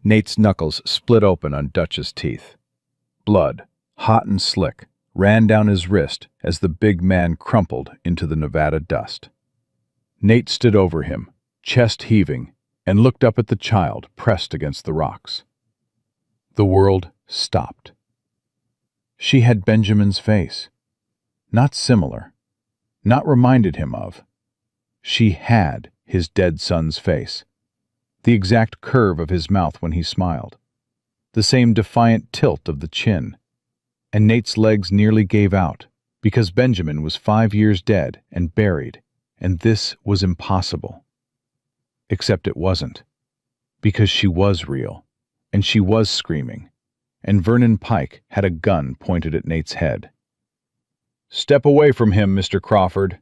Nate's knuckles split open on Dutch's teeth. Blood, hot and slick, ran down his wrist as the big man crumpled into the Nevada dust. Nate stood over him, chest heaving, and looked up at the child pressed against the rocks. The world stopped. She had Benjamin's face. Not similar. Not reminded him of. She had his dead son's face. The exact curve of his mouth when he smiled. The same defiant tilt of the chin. And Nate's legs nearly gave out, because Benjamin was 5 years dead and buried, and this was impossible. Except it wasn't. Because she was real, and she was screaming, and Vernon Pike had a gun pointed at Nate's head. "Step away from him, Mr. Crawford."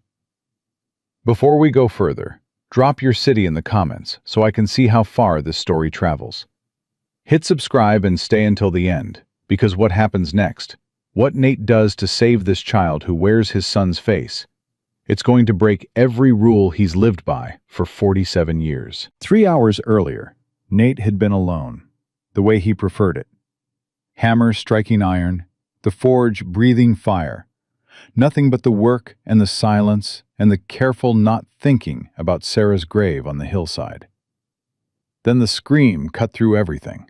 Before we go further, drop your city in the comments so I can see how far this story travels. Hit subscribe and stay until the end, because what happens next, what Nate does to save this child who wears his son's face, it's going to break every rule he's lived by for 47 years. 3 hours earlier, Nate had been alone, the way he preferred it. Hammer striking iron, the forge breathing fire. Nothing but the work and the silence and the careful not thinking about Sarah's grave on the hillside. Then the scream cut through everything.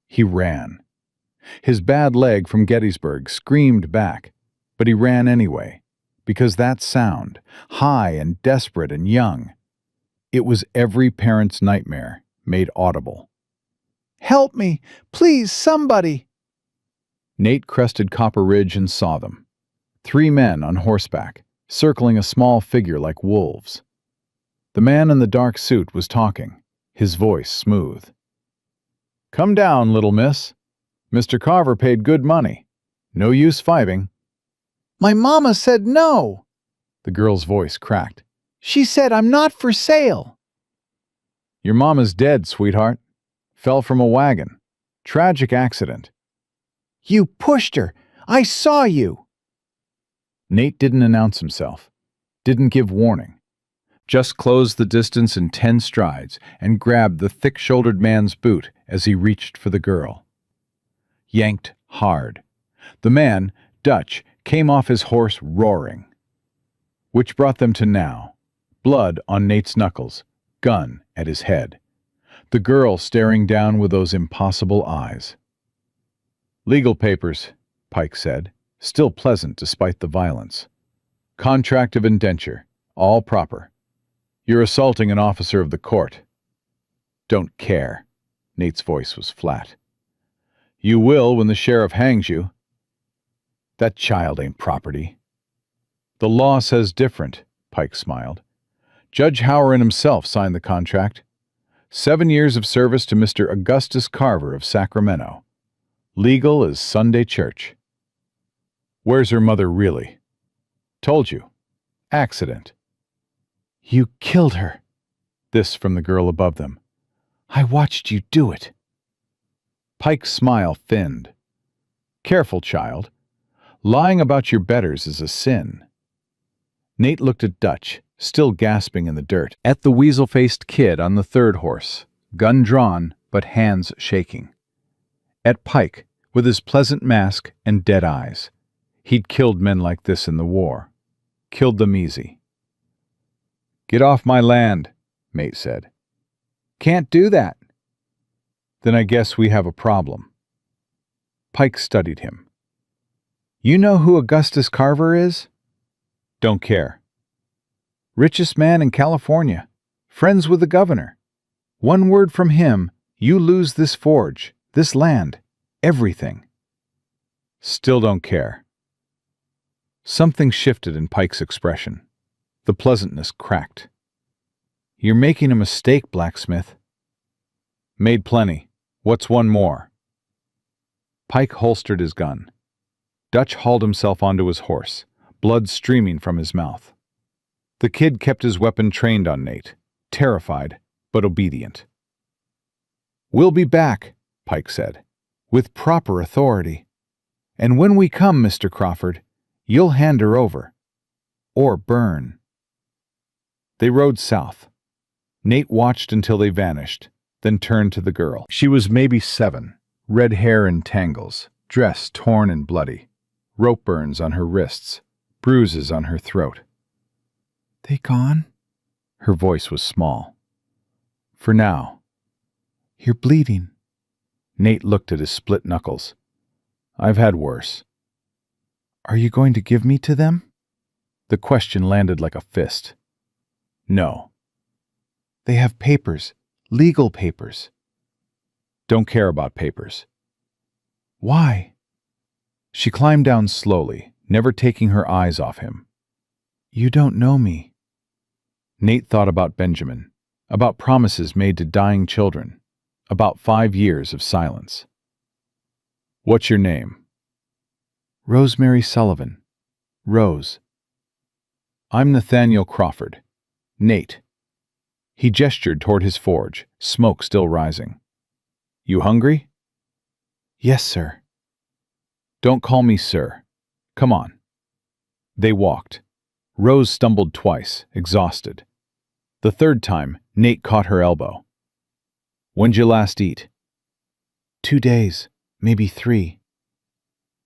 He ran. His bad leg from Gettysburg screamed back, but he ran anyway, because that sound, high and desperate and young, it was every parent's nightmare made audible. "Help me! Please, somebody!" Nate crested Copper Ridge and saw them. 3 men on horseback, circling a small figure like wolves. The man in the dark suit was talking, his voice smooth. "Come down, little miss. Mr. Carver paid good money. No use fighting." "My mama said no." The girl's voice cracked. "She said I'm not for sale." "Your mama's dead, sweetheart. Fell from a wagon. Tragic accident." "You pushed her. I saw you." Nate didn't announce himself, didn't give warning. Just closed the distance in 10 strides and grabbed the thick-shouldered man's boot as he reached for the girl. Yanked hard. The man, Dutch, came off his horse roaring. Which brought them to now. Blood on Nate's knuckles, gun at his head. The girl staring down with those impossible eyes. "Legal papers," Pike said, still pleasant despite the violence. "Contract of indenture, all proper. You're assaulting an officer of the court." "Don't care." Nate's voice was flat. "You will when the sheriff hangs you." "That child ain't property." "The law says different," Pike smiled. "Judge Howard himself signed the contract. 7 years of service to Mr. Augustus Carver of Sacramento. Legal as Sunday church." "Where's her mother really?" "Told you. Accident." "You killed her." This from the girl above them. "I watched you do it." Pike's smile thinned. "Careful, child. Lying about your betters is a sin." Nate looked at Dutch, still gasping in the dirt, at the weasel-faced kid on the 3rd horse, gun drawn but hands shaking. At Pike, with his pleasant mask and dead eyes. He'd killed men like this in the war. Killed them easy. "Get off my land," Mate said. "Can't do that." "Then I guess we have a problem." Pike studied him. "You know who Augustus Carver is?" "Don't care." "Richest man in California. Friends with the governor. One word from him, you lose this forge, this land, everything." "Still don't care." Something shifted in Pike's expression. The pleasantness cracked. "You're making a mistake, blacksmith." "Made plenty. What's one more?" Pike holstered his gun. Dutch hauled himself onto his horse, blood streaming from his mouth. The kid kept his weapon trained on Nate, terrified but obedient. "We'll be back," Pike said, "with proper authority. And when we come, Mr. Crawford, you'll hand her over. Or burn." They rode south. Nate watched until they vanished, then turned to the girl. She was maybe 7, red hair in tangles, dress torn and bloody, rope burns on her wrists, bruises on her throat. "They gone?" Her voice was small. "For now." "You're bleeding." Nate looked at his split knuckles. "I've had worse." "Are you going to give me to them?" The question landed like a fist. "No." "They have papers, legal papers." "Don't care about papers." "Why?" She climbed down slowly, never taking her eyes off him. "You don't know me." Nate thought about Benjamin, about promises made to dying children, about 5 years of silence. "What's your name?" "Rosemary Sullivan. Rose." "I'm Nathaniel Crawford. Nate." He gestured toward his forge, smoke still rising. "You hungry?" "Yes, sir." "Don't call me sir. Come on." They walked. Rose stumbled twice, exhausted. The third time, Nate caught her elbow. "When'd you last eat?" 2 days, maybe 3.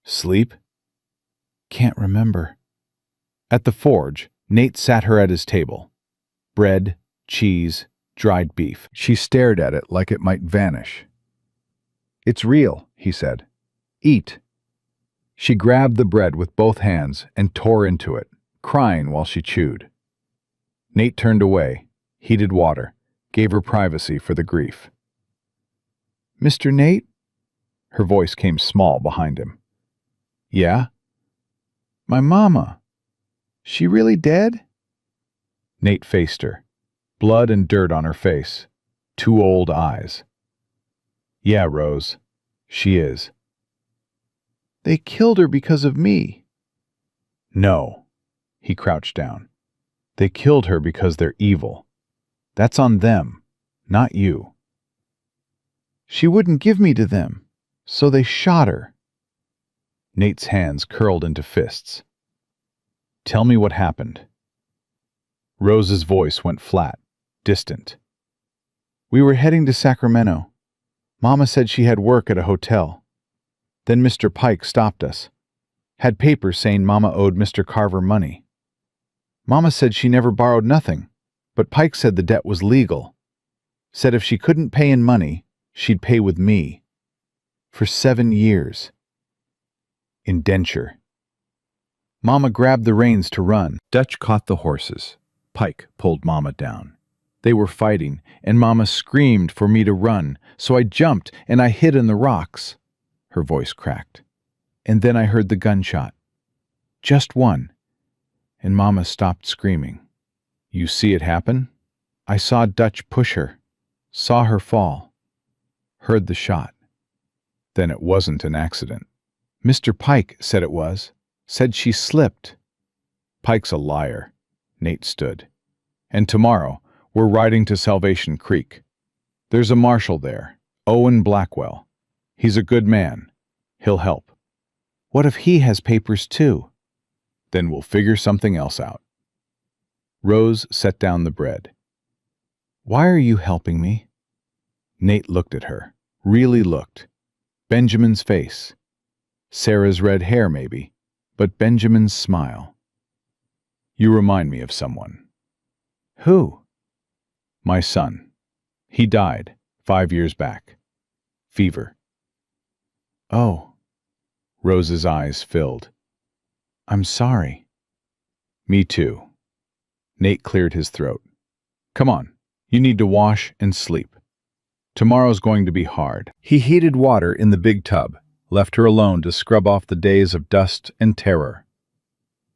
"Sleep?" "Can't remember." At the forge, Nate sat her at his table. Bread, cheese, dried beef. She stared at it like it might vanish. "It's real," he said. "Eat." She grabbed the bread with both hands and tore into it, crying while she chewed. Nate turned away, heated water, gave her privacy for the grief. "Mr. Nate?" Her voice came small behind him. "Yeah?" "My mama. She really dead?" Nate faced her, blood and dirt on her face, 2 old eyes. "Yeah, Rose, she is." "They killed her because of me." "No." He crouched down. "They killed her because they're evil. That's on them, not you." "She wouldn't give me to them, so they shot her." Nate's hands curled into fists. "Tell me what happened." Rose's voice went flat, distant. "We were heading to Sacramento. Mama said she had work at a hotel. Then Mr. Pike stopped us. Had papers saying Mama owed Mr. Carver money. Mama said she never borrowed nothing, but Pike said the debt was legal. Said if she couldn't pay in money, she'd pay with me. For 7 years. Indenture." Mama grabbed the reins to run. Dutch caught the horses. Pike pulled Mama down. They were fighting, and Mama screamed for me to run, so I jumped and I hid in the rocks. Her voice cracked. And then I heard the gunshot. Just one. And Mama stopped screaming. "You see it happen?" "I saw Dutch push her. Saw her fall. Heard the shot." "Then it wasn't an accident." "Mr. Pike said it was. Said she slipped." "Pike's a liar." Nate stood. "And tomorrow, we're riding to Salvation Creek. There's a marshal there, Owen Blackwell. He's a good man. He'll help." "What if he has papers too?" "Then we'll figure something else out." Rose set down the bread. "Why are you helping me?" Nate looked at her, really looked. Benjamin's face. Sarah's red hair, maybe, but Benjamin's smile. "You remind me of someone." "Who?" "My son. He died 5 years back. Fever." "Oh." Rose's eyes filled. "I'm sorry." "Me too." Nate cleared his throat. "Come on, you need to wash and sleep. Tomorrow's going to be hard." He heated water in the big tub, left her alone to scrub off the days of dust and terror.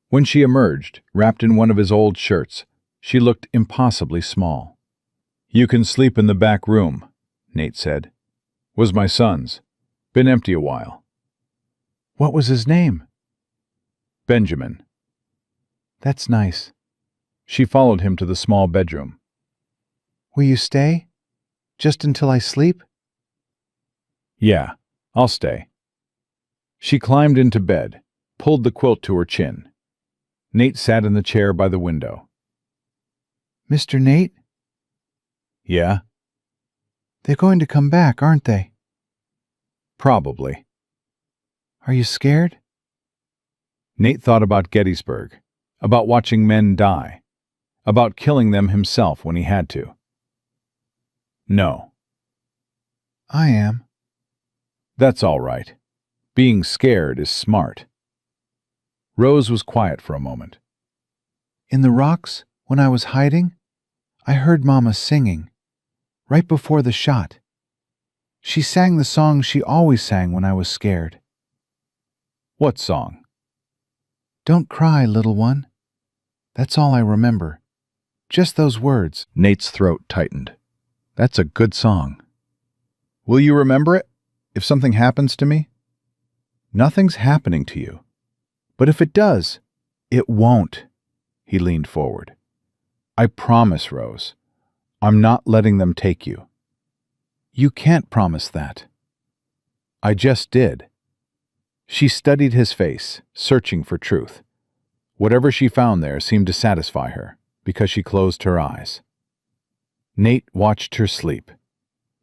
When she emerged, wrapped in one of his old shirts, she looked impossibly small. "You can sleep in the back room," Nate said. "Was my son's. Been empty a while." "What was his name?" "Benjamin." "That's nice." She followed him to the small bedroom. "Will you stay? Just until I sleep?" "Yeah, I'll stay." She climbed into bed, pulled the quilt to her chin. Nate sat in the chair by the window. "Mr. Nate?" "Yeah?" They're going to come back, aren't they? Probably. Are you scared? Nate thought about Gettysburg, about watching men die, about killing them himself when he had to. No. I am. That's all right. Being scared is smart. Rose was quiet for a moment. In the rocks, when I was hiding, I heard Mama singing, right before the shot. She sang the song she always sang when I was scared. What song? Don't cry, little one. That's all I remember. Just those words. Nate's throat tightened. That's a good song. Will you remember it if something happens to me? Nothing's happening to you. But if it does, it won't. He leaned forward. I promise, Rose. I'm not letting them take you. You can't promise that. I just did. She studied his face, searching for truth. Whatever she found there seemed to satisfy her, because she closed her eyes. Nate watched her sleep,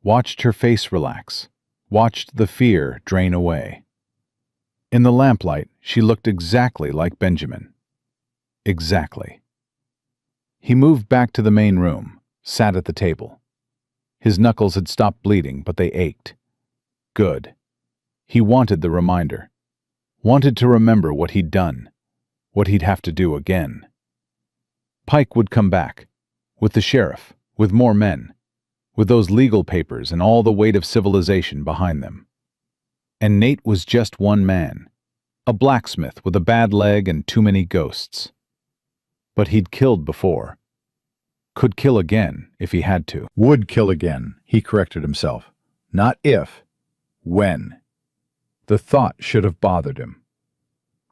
watched her face relax, watched the fear drain away. In the lamplight, she looked exactly like Benjamin. Exactly. He moved back to the main room, sat at the table. His knuckles had stopped bleeding, but they ached. Good. He wanted the reminder. Wanted to remember what he'd done, what he'd have to do again. Pike would come back, with the sheriff, with more men, with those legal papers and all the weight of civilization behind them. And Nate was just one man, a blacksmith with a bad leg and too many ghosts. But he'd killed before. Could kill again if he had to. Would kill again, he corrected himself. Not if, when. The thought should have bothered him.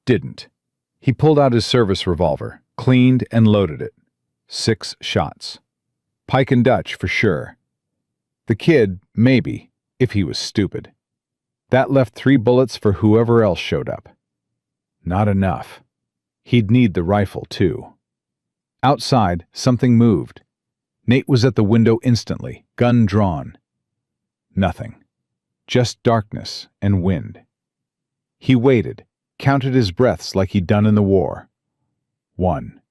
Didn't. He pulled out his service revolver, cleaned and loaded it. 6 shots. Pike and Dutch for sure. The kid, maybe, if he was stupid. That left 3 bullets for whoever else showed up. Not enough. He'd need the rifle, too. Outside, something moved. Nate was at the window instantly, gun drawn. Nothing. Just darkness and wind. He waited, counted his breaths like he'd done in the war. 1,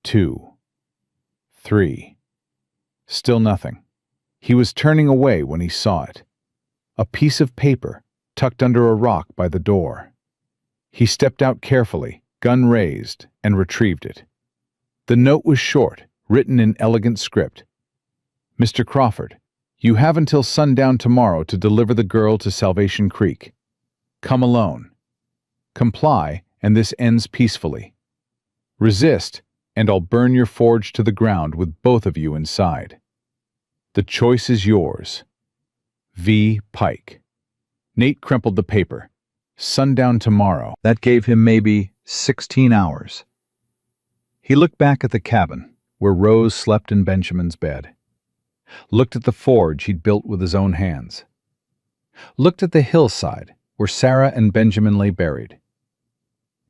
2, 3. Still nothing. He was turning away when he saw it. A piece of paper, tucked under a rock by the door. He stepped out carefully, gun raised, and retrieved it. The note was short, written in elegant script. Mr. Crawford, you have until sundown tomorrow to deliver the girl to Salvation Creek. Come alone. Comply, and this ends peacefully. Resist, and I'll burn your forge to the ground with both of you inside. The choice is yours. V. Pike. Nate crumpled the paper. Sundown tomorrow. That gave him maybe 16 hours. He looked back at the cabin, where Rose slept in Benjamin's bed. Looked at the forge he'd built with his own hands. Looked at the hillside, where Sarah and Benjamin lay buried.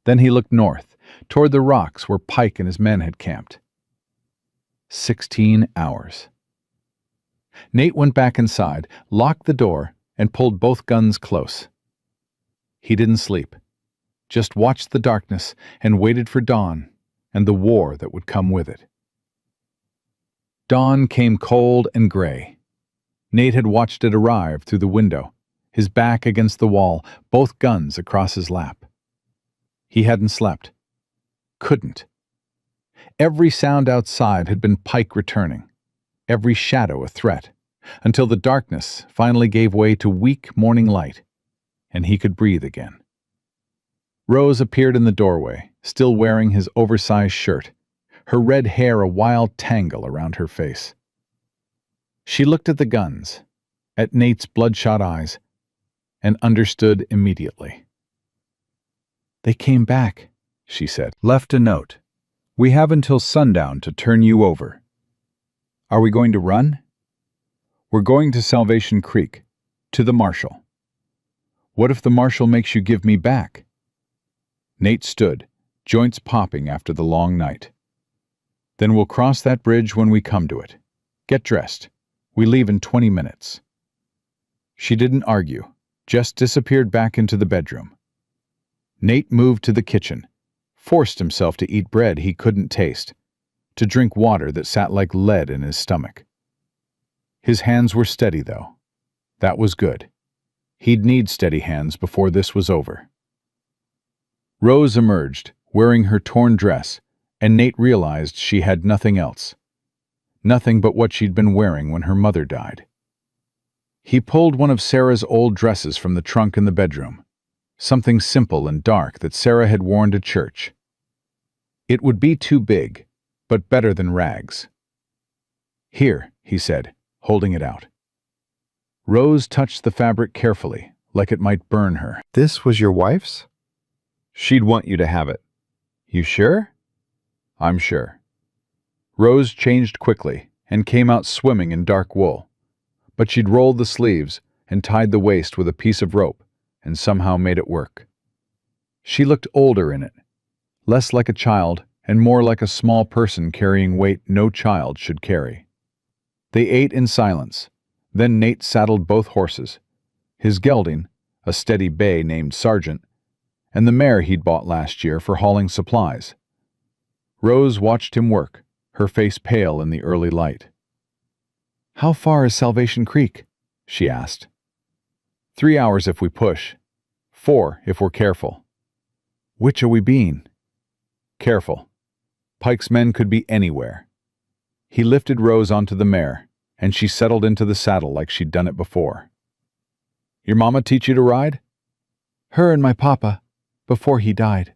Then he looked north, toward the rocks where Pike and his men had camped. 16 hours. Nate went back inside, locked the door, and pulled both guns close. He didn't sleep, just watched the darkness and waited for dawn and the war that would come with it. Dawn came cold and gray. Nate had watched it arrive through the window, his back against the wall, both guns across his lap. He hadn't slept. Couldn't. Every sound outside had been Pike returning, every shadow a threat, until the darkness finally gave way to weak morning light, and he could breathe again. Rose appeared in the doorway, still wearing his oversized shirt, her red hair a wild tangle around her face. She looked at the guns, at Nate's bloodshot eyes, and understood immediately. They came back, she said. Left a note. We have until sundown to turn you over. Are we going to run? We're going to Salvation Creek, to the marshal. What if the marshal makes you give me back? Nate stood, joints popping after the long night. Then we'll cross that bridge when we come to it. Get dressed. We leave in 20 minutes. She didn't argue, just disappeared back into the bedroom. Nate moved to the kitchen, forced himself to eat bread he couldn't taste, to drink water that sat like lead in his stomach. His hands were steady, though. That was good. He'd need steady hands before this was over. Rose emerged, wearing her torn dress, and Nate realized she had nothing else. Nothing but what she'd been wearing when her mother died. He pulled one of Sarah's old dresses from the trunk in the bedroom, something simple and dark that Sarah had worn to church. It would be too big, but better than rags. "Here," he said, holding it out. Rose touched the fabric carefully, like it might burn her. This was your wife's? She'd want you to have it. You sure? I'm sure. Rose changed quickly and came out swimming in dark wool, but she'd rolled the sleeves and tied the waist with a piece of rope and somehow made it work. She looked older in it, less like a child and more like a small person carrying weight no child should carry. They ate in silence. Then Nate saddled both horses, his gelding, a steady bay named Sergeant, and the mare he'd bought last year for hauling supplies. Rose watched him work, her face pale in the early light. "How far is Salvation Creek?" she asked. 3 hours if we push. 4 if we're careful." "Which are we being?" "Careful. Pike's men could be anywhere." He lifted Rose onto the mare, and she settled into the saddle like she'd done it before. "Your mama teach you to ride?" "Her and my papa, before he died."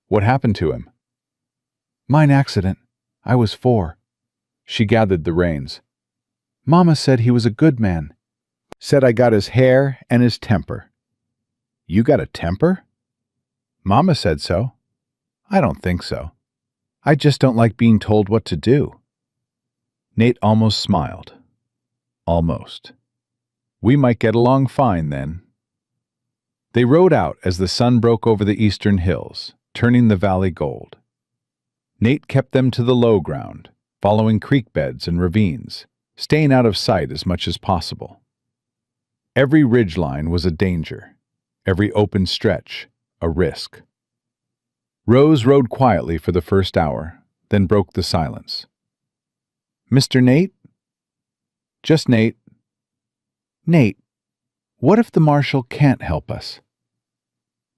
"What happened to him?" "Mine accident. I was 4. She gathered the reins. "Mama said he was a good man. Said I got his hair and his temper." "You got a temper?" "Mama said so." "I don't think so. I just don't like being told what to do." Nate almost smiled. Almost. "We might get along fine then." They rode out as the sun broke over the eastern hills, turning the valley gold. Nate kept them to the low ground, following creek beds and ravines, staying out of sight as much as possible. Every ridgeline was a danger, every open stretch a risk. Rose rode quietly for the first hour, then broke the silence. "Mr. Nate?" "Just Nate." "Nate, what if the marshal can't help us?"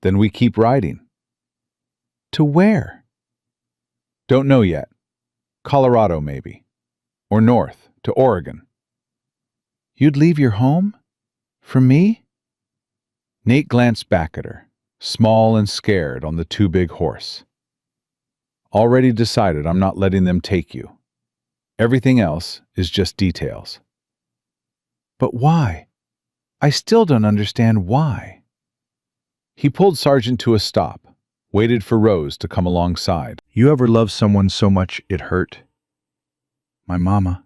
"Then we keep riding." "To where?" "Don't know yet. Colorado, maybe. Or north, to Oregon." "You'd leave your home? For me?" Nate glanced back at her, small and scared on the too big horse. "Already decided I'm not letting them take you. Everything else is just details." "But why? I still don't understand why." He pulled Sergeant to a stop, waited for Rose to come alongside. "You ever love someone so much it hurt?" "My mama."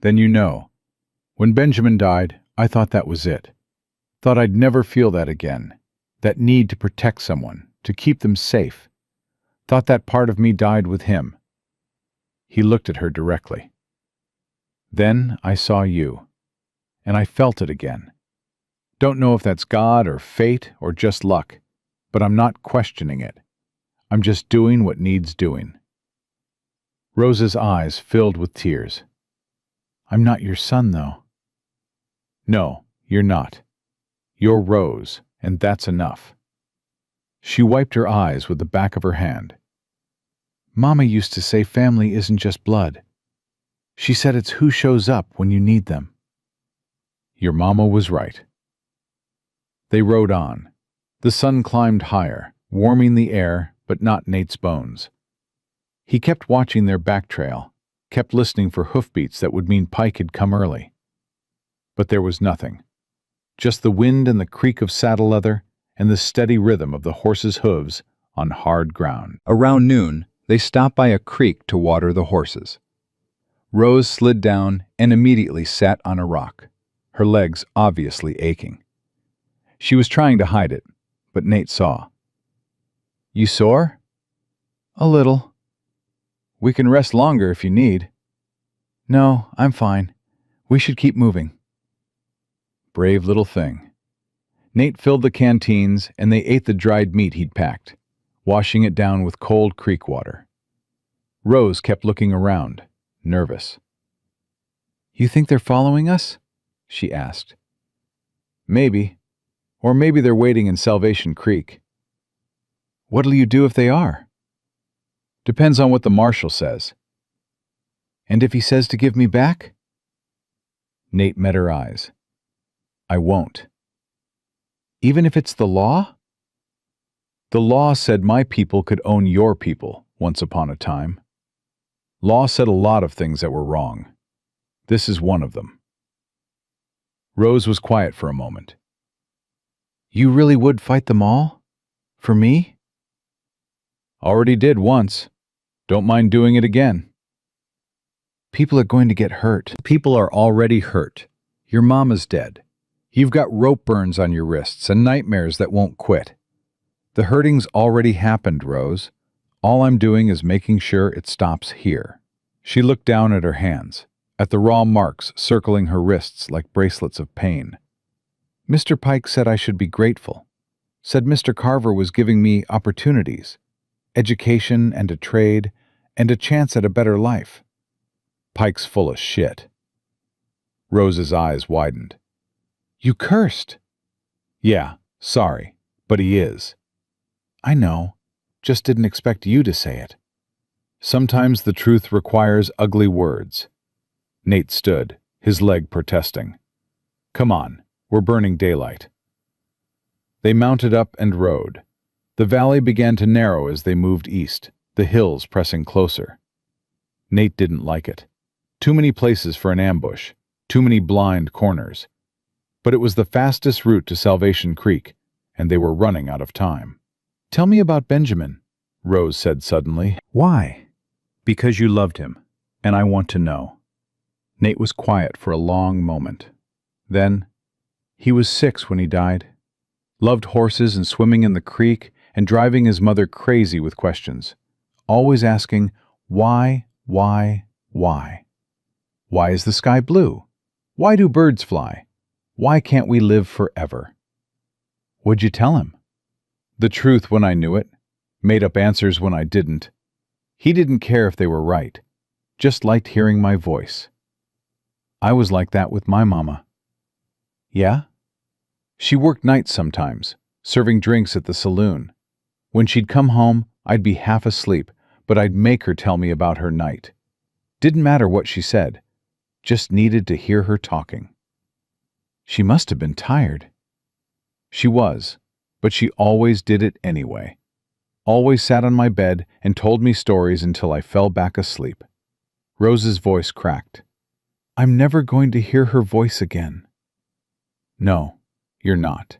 "Then you know. When Benjamin died, I thought that was it. Thought I'd never feel that again. That need to protect someone, to keep them safe. Thought that part of me died with him." He looked at her directly. "Then I saw you, and I felt it again. Don't know if that's God or fate or just luck, but I'm not questioning it. I'm just doing what needs doing." Rose's eyes filled with tears. "I'm not your son, though." "No, you're not. You're Rose, and that's enough." She wiped her eyes with the back of her hand. "Mama used to say family isn't just blood. She said it's who shows up when you need them." Your mama was right. They rode on. The sun climbed higher, warming the air, but not Nate's bones. He kept watching their back trail, kept listening for hoofbeats that would mean Pike had come early. But there was nothing. Just the wind and the creak of saddle leather and the steady rhythm of the horses' hooves on hard ground. Around noon, they stopped by a creek to water the horses. Rose slid down and immediately sat on a rock, her legs obviously aching. She was trying to hide it, but Nate saw. "You sore?" "A little." "We can rest longer if you need." "No, I'm fine. We should keep moving. Brave little thing. Nate filled the canteens and they ate the dried meat he'd packed, washing it down with cold creek water. Rose kept looking around, nervous. You think they're following us? She asked. Maybe. Or maybe they're waiting in Salvation Creek. What'll you do if they are? Depends on what the marshal says. And if he says to give me back? Nate met her eyes. I won't. Even if it's the law? The law said my people could own your people once upon a time. Law said a lot of things that were wrong. This is one of them. Rose was quiet for a moment. You really would fight them all? For me? Already did once. Don't mind doing it again. People are going to get hurt. People are already hurt. Your mama's dead. You've got rope burns on your wrists and nightmares that won't quit. The hurting's already happened, Rose. All I'm doing is making sure it stops here. She looked down at her hands, at the raw marks circling her wrists like bracelets of pain. Mr. Pike said I should be grateful. Said Mr. Carver was giving me opportunities, education and a trade, and a chance at a better life. Pike's full of shit. Rose's eyes widened. You cursed. Yeah, sorry, but he is. I know, just didn't expect you to say it. Sometimes the truth requires ugly words. Nate stood, his leg protesting. Come on, we're burning daylight. They mounted up and rode. The valley began to narrow as they moved east, the hills pressing closer. Nate didn't like it. Too many places for an ambush, too many blind corners. But it was the fastest route to Salvation Creek, and they were running out of time. Tell me about Benjamin, Rose said suddenly. Why? Because you loved him, and I want to know. Nate was quiet for a long moment. Then, he was 6 when he died. Loved horses and swimming in the creek and driving his mother crazy with questions. Always asking, why? Why is the sky blue? Why do birds fly? Why can't we live forever? What'd you tell him? The truth when I knew it. Made up answers when I didn't. He didn't care if they were right. Just liked hearing my voice. I was like that with my mama. Yeah? She worked nights sometimes, serving drinks at the saloon. When she'd come home, I'd be half asleep, but I'd make her tell me about her night. Didn't matter what she said, just needed to hear her talking. She must have been tired. She was, but she always did it anyway. Always sat on my bed and told me stories until I fell back asleep. Rose's voice cracked. I'm never going to hear her voice again. No, you're not.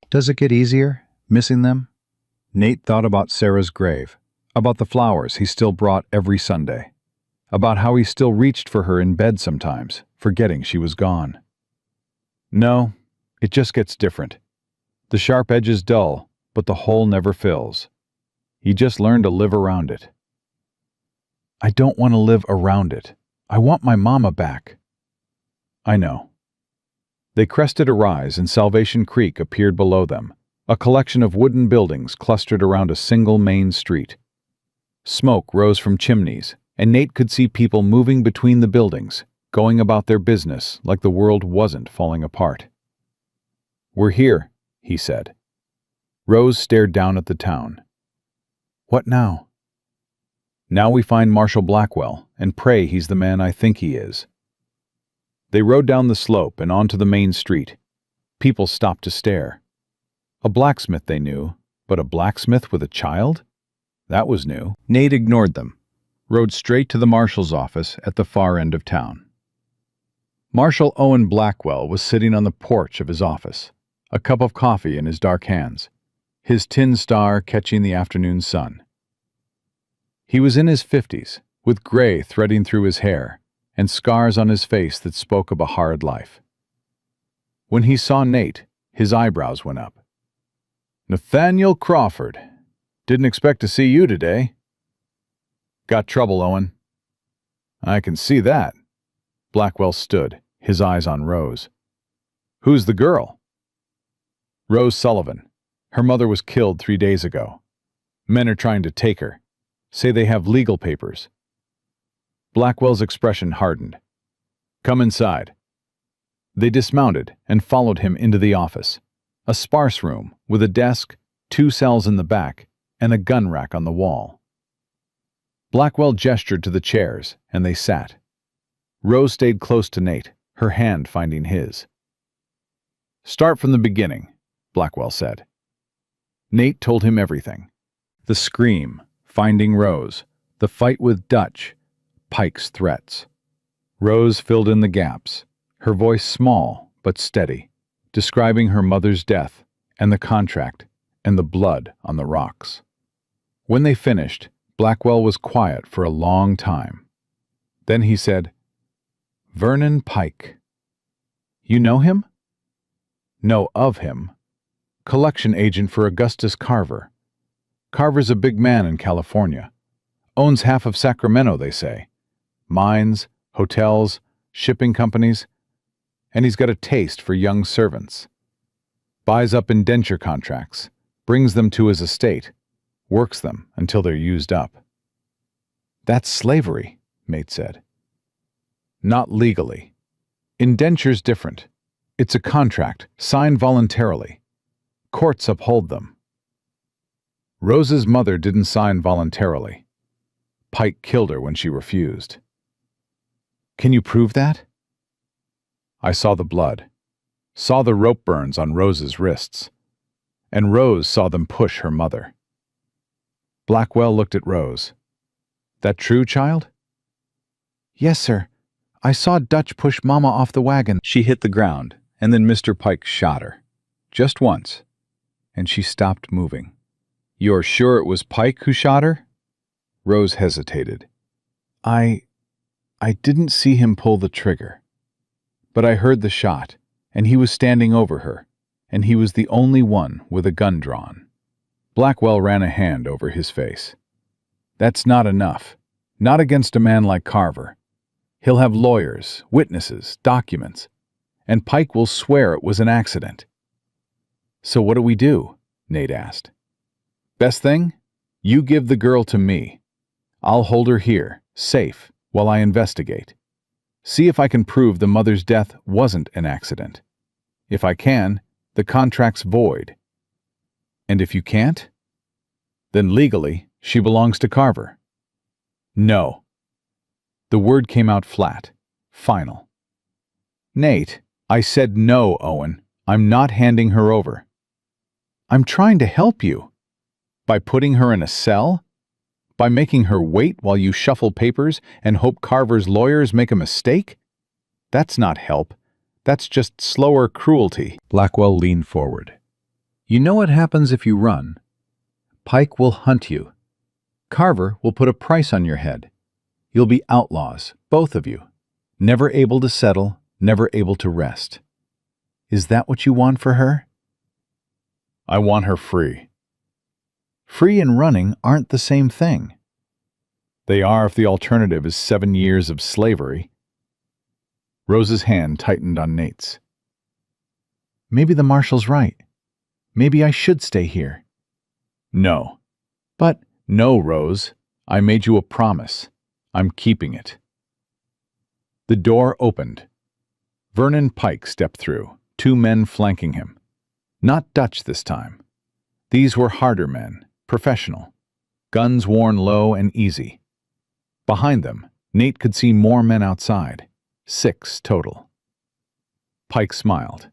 Does it get easier, missing them? Nate thought about Sarah's grave, about the flowers he still brought every Sunday, about how he still reached for her in bed sometimes, forgetting she was gone. No, it just gets different. The sharp edge is dull, but the hole never fills. You just learn to live around it. I don't want to live around it. I want my mama back. I know. They crested a rise and Salvation Creek appeared below them, a collection of wooden buildings clustered around a single main street. Smoke rose from chimneys, and Nate could see people moving between the buildings, going about their business like the world wasn't falling apart. We're here, he said. Rose stared down at the town. What now? Now we find Marshal Blackwell and pray he's the man I think he is. They rode down the slope and onto the main street. People stopped to stare. A blacksmith they knew, but a blacksmith with a child? That was new. Nate ignored them, rode straight to the marshal's office at the far end of town. Marshal Owen Blackwell was sitting on the porch of his office, a cup of coffee in his dark hands, his tin star catching the afternoon sun. He was in his 50s, with gray threading through his hair, and scars on his face that spoke of a hard life. When he saw Nate, his eyebrows went up. Nathaniel Crawford. Didn't expect to see you today. Got trouble, Owen. I can see that. Blackwell stood, his eyes on Rose. "Who's the girl?" "Rose Sullivan. Her mother was killed 3 days ago. Men are trying to take her. Say they have legal papers." Blackwell's expression hardened. "Come inside." They dismounted and followed him into the office, a sparse room with a desk, 2 cells in the back, and a gun rack on the wall. Blackwell gestured to the chairs, and they sat. Rose stayed close to Nate, her hand finding his. "Start from the beginning," Blackwell said. Nate told him everything. The scream, finding Rose, the fight with Dutch, Pike's threats. Rose filled in the gaps, her voice small but steady, describing her mother's death and the contract and the blood on the rocks. When they finished, Blackwell was quiet for a long time. Then he said, "Vernon Pike. You know him?" "Know of him. Collection agent for Augustus Carver. Carver's a big man in California. Owns half of Sacramento, they say. Mines, hotels, shipping companies. And he's got a taste for young servants. Buys up indenture contracts, brings them to his estate, works them until they're used up." "That's slavery," Mate said. "Not legally. Indenture's different. It's a contract, signed voluntarily. Courts uphold them. Rose's mother didn't sign voluntarily. Pike killed her when she refused." "Can you prove that?" "I saw the blood. Saw the rope burns on Rose's wrists. And Rose saw them push her mother." Blackwell looked at Rose. "That true, child?" "Yes, sir. I saw Dutch push Mama off the wagon. She hit the ground, and then Mr. Pike shot her. Just once. And she stopped moving." "You're sure it was Pike who shot her?" Rose hesitated. I didn't see him pull the trigger. But I heard the shot, and he was standing over her, and he was the only one with a gun drawn." Blackwell ran a hand over his face. "That's not enough. Not against a man like Carver. He'll have lawyers, witnesses, documents, and Pike will swear it was an accident." "So what do we do?" Nate asked. "Best thing? You give the girl to me. I'll hold her here, safe, while I investigate. See if I can prove the mother's death wasn't an accident. If I can, the contract's void. And if you can't, then legally she belongs to Carver." "No." The word came out flat, final. "Nate, I said no, Owen. I'm not handing her over." "I'm trying to help you." "By putting her in a cell? By making her wait while you shuffle papers and hope Carver's lawyers make a mistake? That's not help. That's just slower cruelty." Blackwell leaned forward. "You know what happens if you run? Pike will hunt you. Carver will put a price on your head. You'll be outlaws, both of you. Never able to settle, never able to rest. Is that what you want for her?" "I want her free." "Free and running aren't the same thing." "They are if the alternative is 7 years of slavery." Rose's hand tightened on Nate's. "Maybe the marshal's right. Maybe I should stay here." "No." "But—" "No, Rose. I made you a promise. I'm keeping it." The door opened. Vernon Pike stepped through, 2 men flanking him. Not Dutch this time. These were harder men, professional, guns worn low and easy. Behind them, Nate could see more men outside, 6 total. Pike smiled.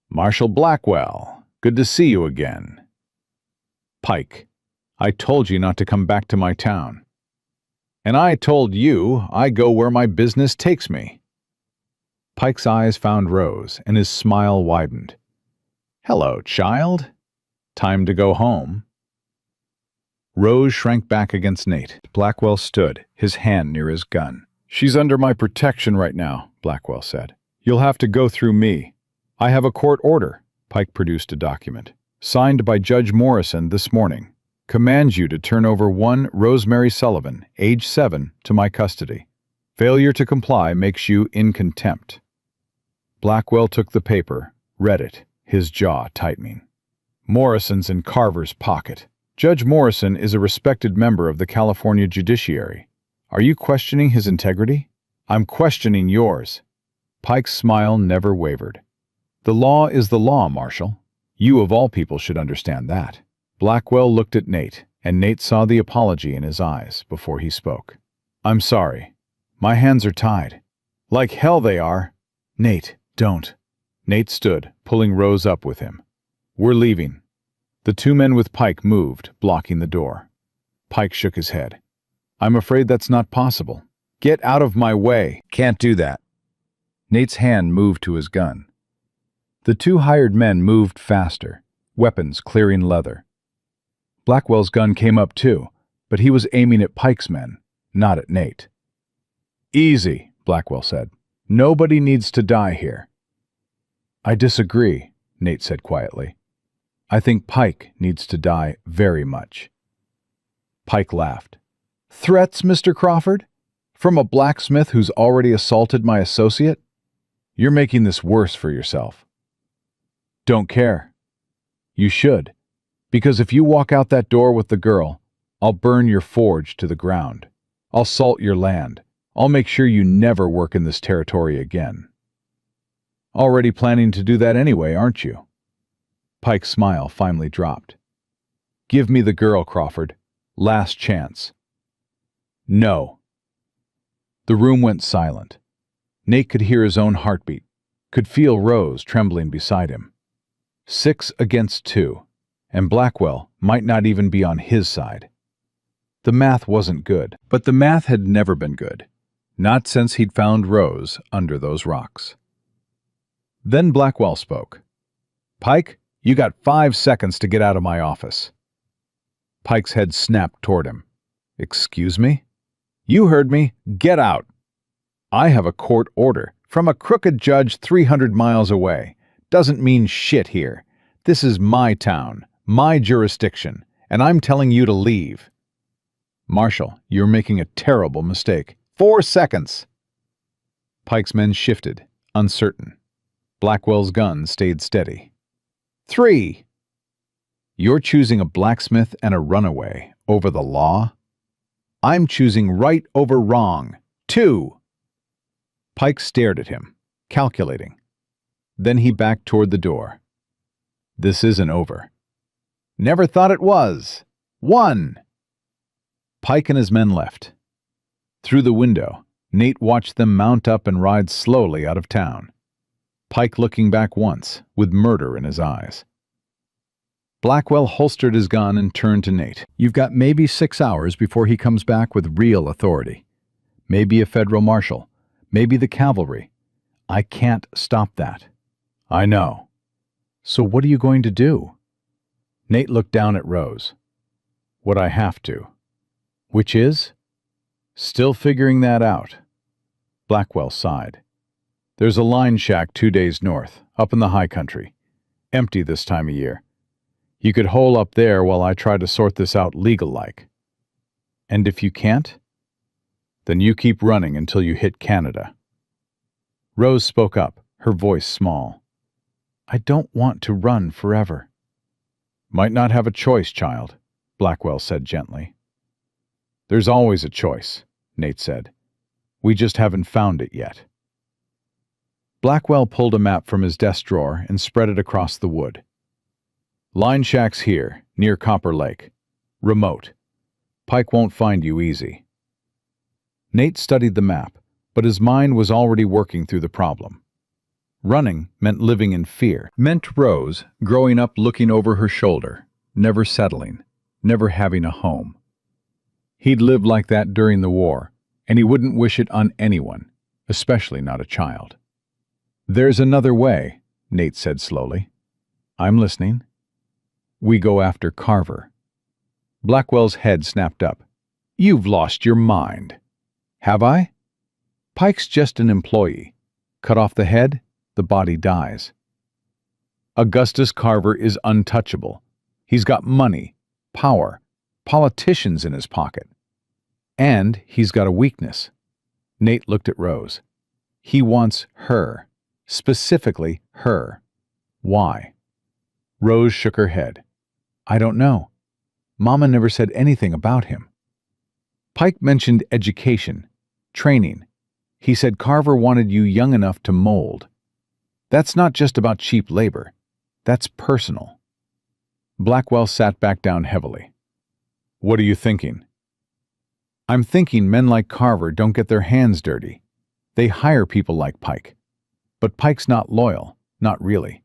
"Marshal Blackwell, good to see you again." "Pike, I told you not to come back to my town." "And I told you I go where my business takes me." Pike's eyes found Rose, and his smile widened. "Hello, child. Time to go home." Rose shrank back against Nate. Blackwell stood, his hand near his gun. "She's under my protection right now," Blackwell said. "You'll have to go through me. I have a court order." Pike produced a document. "Signed by Judge Morrison this morning. Commands you to turn over one Rosemary Sullivan, age 7, to my custody. Failure to comply makes you in contempt. Blackwell took the paper, read it, his jaw tightening. Morrison's in Carver's pocket. Judge Morrison is a respected member of the California judiciary. Are you questioning his integrity? I'm questioning yours. Pike's smile never wavered. The law is the law, Marshal. You of all people should understand that. Blackwell looked at Nate, and Nate saw the apology in his eyes before he spoke. I'm sorry. My hands are tied. Like hell they are. Nate, don't. Nate stood, pulling Rose up with him. We're leaving. The two men with Pike moved, blocking the door. Pike shook his head. I'm afraid that's not possible. Get out of my way. Can't do that. Nate's hand moved to his gun. The two hired men moved faster, weapons clearing leather. Blackwell's gun came up too, but he was aiming at Pike's men, not at Nate. Easy, Blackwell said. Nobody needs to die here. I disagree, Nate said quietly. I think Pike needs to die very much. Pike laughed. Threats, Mr. Crawford? From a blacksmith who's already assaulted my associate? You're making this worse for yourself. Don't care. You should, because if you walk out that door with the girl, I'll burn your forge to the ground. I'll salt your land. I'll make sure you never work in this territory again. Already planning to do that anyway, aren't you? Pike's smile finally dropped. Give me the girl, Crawford. Last chance. No. The room went silent. Nate could hear his own heartbeat, could feel Rose trembling beside him. 6 against 2, and Blackwell might not even be on his side. The math wasn't good, but the math had never been good. Not since he'd found Rose under those rocks. Then Blackwell spoke. Pike, you got 5 seconds to get out of my office. Pike's head snapped toward him. Excuse me? You heard me. Get out. I have a court order from a crooked judge 300 miles away. Doesn't mean shit here. This is my town, my jurisdiction, and I'm telling you to leave. Marshal, you're making a terrible mistake. 4 seconds. Pike's men shifted, uncertain. Blackwell's gun stayed steady. 3. You're choosing a blacksmith and a runaway over the law? I'm choosing right over wrong. 2. Pike stared at him, calculating. Then he backed toward the door. This isn't over. Never thought it was. 1. Pike and his men left. Through the window, Nate watched them mount up and ride slowly out of town. Pike looking back once, with murder in his eyes. Blackwell holstered his gun and turned to Nate. You've got maybe 6 hours before he comes back with real authority. Maybe a federal marshal. Maybe the cavalry. I can't stop that. I know. So what are you going to do? Nate looked down at Rose. What I have to. Which is? Still figuring that out. Blackwell sighed. There's a line shack 2 days north, up in the high country. Empty this time of year. You could hole up there while I try to sort this out legal-like. And if you can't? Then you keep running until you hit Canada. Rose spoke up, her voice small. I don't want to run forever. Might not have a choice, child, Blackwell said gently. There's always a choice, Nate said. We just haven't found it yet. Blackwell pulled a map from his desk drawer and spread it across the wood. Line shack's here, near Copper Lake. Remote. Pike won't find you easy. Nate studied the map, but his mind was already working through the problem. Running meant living in fear, meant Rose growing up looking over her shoulder, never settling, never having a home. He'd lived like that during the war, and he wouldn't wish it on anyone, especially not a child. There's another way, Nate said slowly. I'm listening. We go after Carver. Blackwell's head snapped up. You've lost your mind. Have I? Pike's just an employee. Cut off the head, the body dies. Augustus Carver is untouchable. He's got money, power, politicians in his pocket. And he's got a weakness. Nate looked at Rose. He wants her. Specifically her. Why? Rose shook her head. I don't know. Mama never said anything about him. Pike mentioned education, training. He said Carver wanted you young enough to mold. That's not just about cheap labor. That's personal. Blackwell sat back down heavily. What are you thinking? I'm thinking men like Carver don't get their hands dirty. They hire people like Pike. But Pike's not loyal, not really.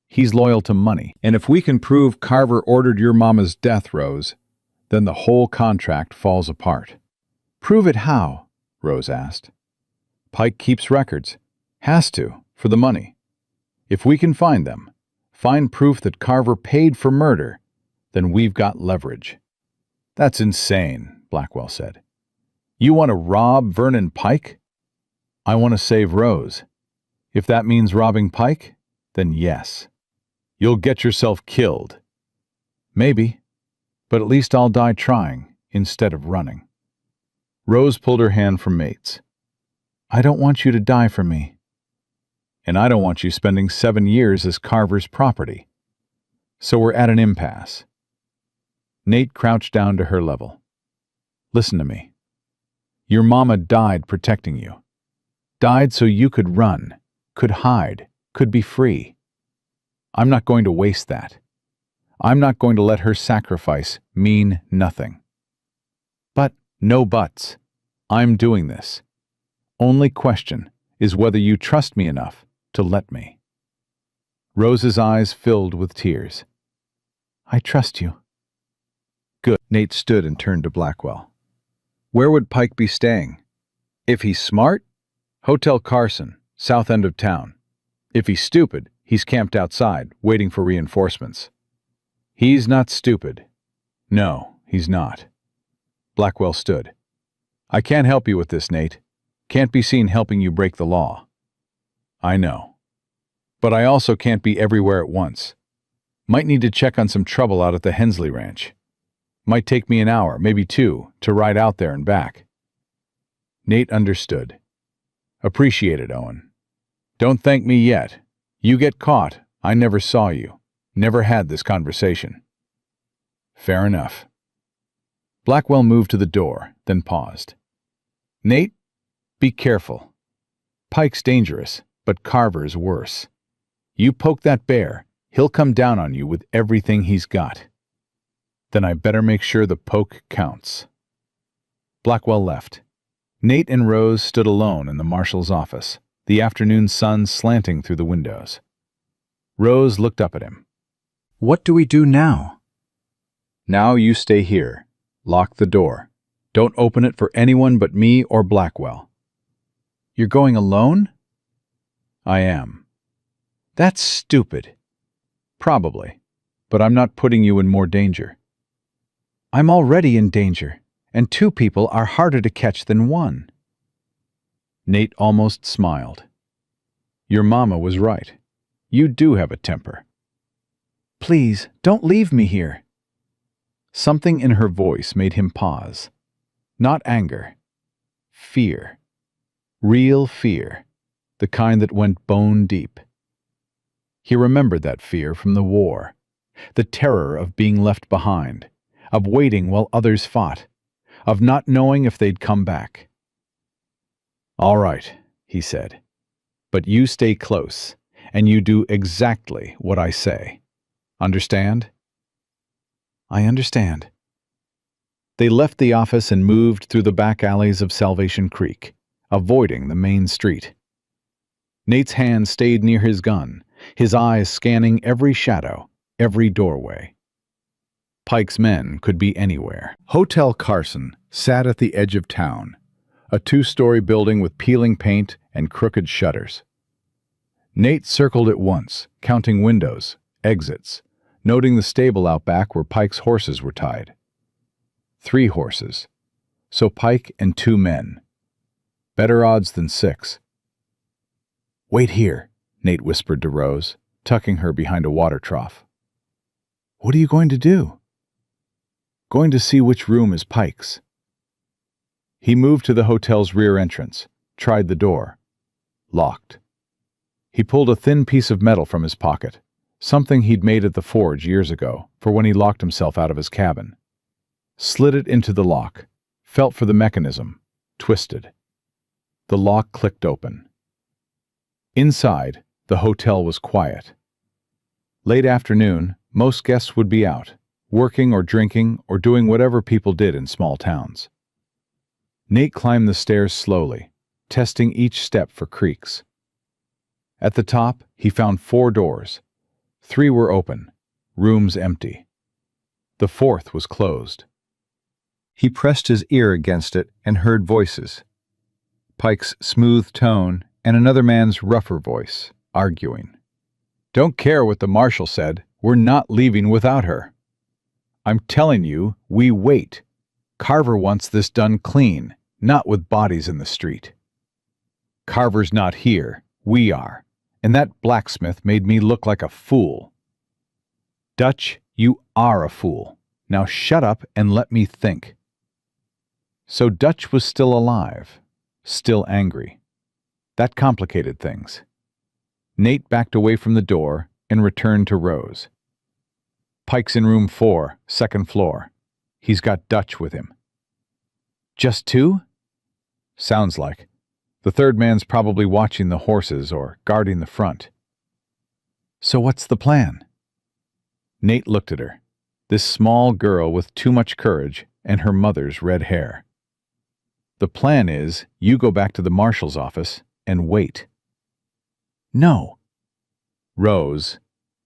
He's loyal to money. And if we can prove Carver ordered your mama's death, Rose, then the whole contract falls apart. Prove it how? Rose asked. Pike keeps records. Has to, for the money. If we can find them, find proof that Carver paid for murder, then we've got leverage. That's insane, Blackwell said. You want to rob Vernon Pike? I want to save Rose. If that means robbing Pike, then yes. You'll get yourself killed. Maybe, but at least I'll die trying instead of running. Rose pulled her hand from Mate's. I don't want you to die for me. And I don't want you spending 7 years as Carver's property. So we're at an impasse. Nate crouched down to her level. Listen to me. Your mama died protecting you. Died so you could run, could hide, could be free. I'm not going to waste that. I'm not going to let her sacrifice mean nothing. But no buts. I'm doing this. Only question is whether you trust me enough to let me. Rose's eyes filled with tears. I trust you. Good. Nate stood and turned to Blackwell. Where would Pike be staying? If he's smart, Hotel Carson, south end of town. If he's stupid, he's camped outside, waiting for reinforcements. He's not stupid. No, he's not. Blackwell stood. I can't help you with this, Nate. Can't be seen helping you break the law. I know. But I also can't be everywhere at once. Might need to check on some trouble out at the Hensley Ranch. Might take me an hour, maybe 2, to ride out there and back. Nate understood. Appreciate it, Owen. Don't thank me yet. You get caught, I never saw you. Never had this conversation. Fair enough. Blackwell moved to the door, then paused. Nate, be careful. Pike's dangerous, but Carver's worse. You poke that bear, he'll come down on you with everything he's got. Then I better make sure the poke counts. Blackwell left. Nate and Rose stood alone in the marshal's office, the afternoon sun slanting through the windows. Rose looked up at him. What do we do now? Now you stay here. Lock the door. Don't open it for anyone but me or Blackwell. You're going alone? I am. That's stupid. Probably, but I'm not putting you in more danger. I'm already in danger, and 2 people are harder to catch than 1. Nate almost smiled. Your mama was right. You do have a temper. Please, don't leave me here. Something in her voice made him pause. Not anger. Fear. Real fear. The kind that went bone deep. He remembered that fear from the war. The terror of being left behind. Of waiting while others fought. Of not knowing if they'd come back. All right, he said. But you stay close, and you do exactly what I say. Understand? I understand. They left the office and moved through the back alleys of Salvation Creek, avoiding the main street. Nate's hand stayed near his gun, his eyes scanning every shadow, every doorway. Pike's men could be anywhere. Hotel Carson sat at the edge of town, a 2-story building with peeling paint and crooked shutters. Nate circled it once, counting windows, exits, noting the stable out back where Pike's horses were tied. 3 horses, so Pike and 2 men. Better odds than 6. Wait here, Nate whispered to Rose, tucking her behind a water trough. What are you going to do? Going to see which room is Pike's. He moved to the hotel's rear entrance, tried the door. Locked. He pulled a thin piece of metal from his pocket, something he'd made at the forge years ago for when he locked himself out of his cabin. Slid it into the lock, felt for the mechanism, twisted. The lock clicked open. Inside, the hotel was quiet. Late afternoon, most guests would be out, working or drinking or doing whatever people did in small towns. Nate climbed the stairs slowly, testing each step for creaks. At the top, he found 4 doors. 3 were open, rooms empty. The 4th was closed. He pressed his ear against it and heard voices. Pike's smooth tone and another man's rougher voice, arguing. "Don't care what the marshal said, we're not leaving without her. I'm telling you, we wait. Carver wants this done clean, not with bodies in the street. Carver's not here, we are, and that blacksmith made me look like a fool. Dutch, you are a fool. Now shut up and let me think." So Dutch was still alive, still angry. That complicated things. Nate backed away from the door and returned to Rose. "Pike's in room 4, 2nd floor. He's got Dutch with him." "Just 2? "Sounds like. The 3rd man's probably watching the horses or guarding the front." "So what's the plan?" Nate looked at her, this small girl with too much courage and her mother's red hair. "The plan is you go back to the marshal's office and wait." "No." "Rose,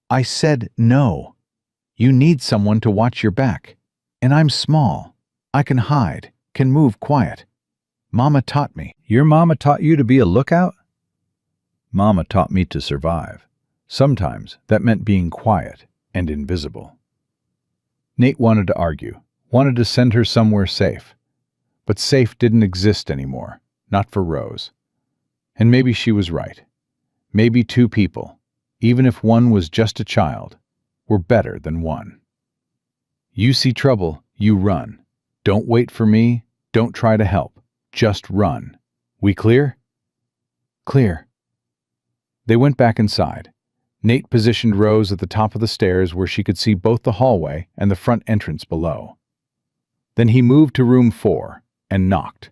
I said no. You need someone to watch your back. And I'm small. I can hide, can move quiet. Mama taught me." "Your mama taught you to be a lookout?" "Mama taught me to survive. Sometimes that meant being quiet and invisible." Nate wanted to argue, wanted to send her somewhere safe. But safe didn't exist anymore, not for Rose. And maybe she was right. Maybe 2 people, even if one was just a child, were better than 1. "You see trouble, you run. Don't wait for me, don't try to help. Just run. We clear?" "Clear." They went back inside. Nate positioned Rose at the top of the stairs where she could see both the hallway and the front entrance below. Then he moved to room 4 and knocked.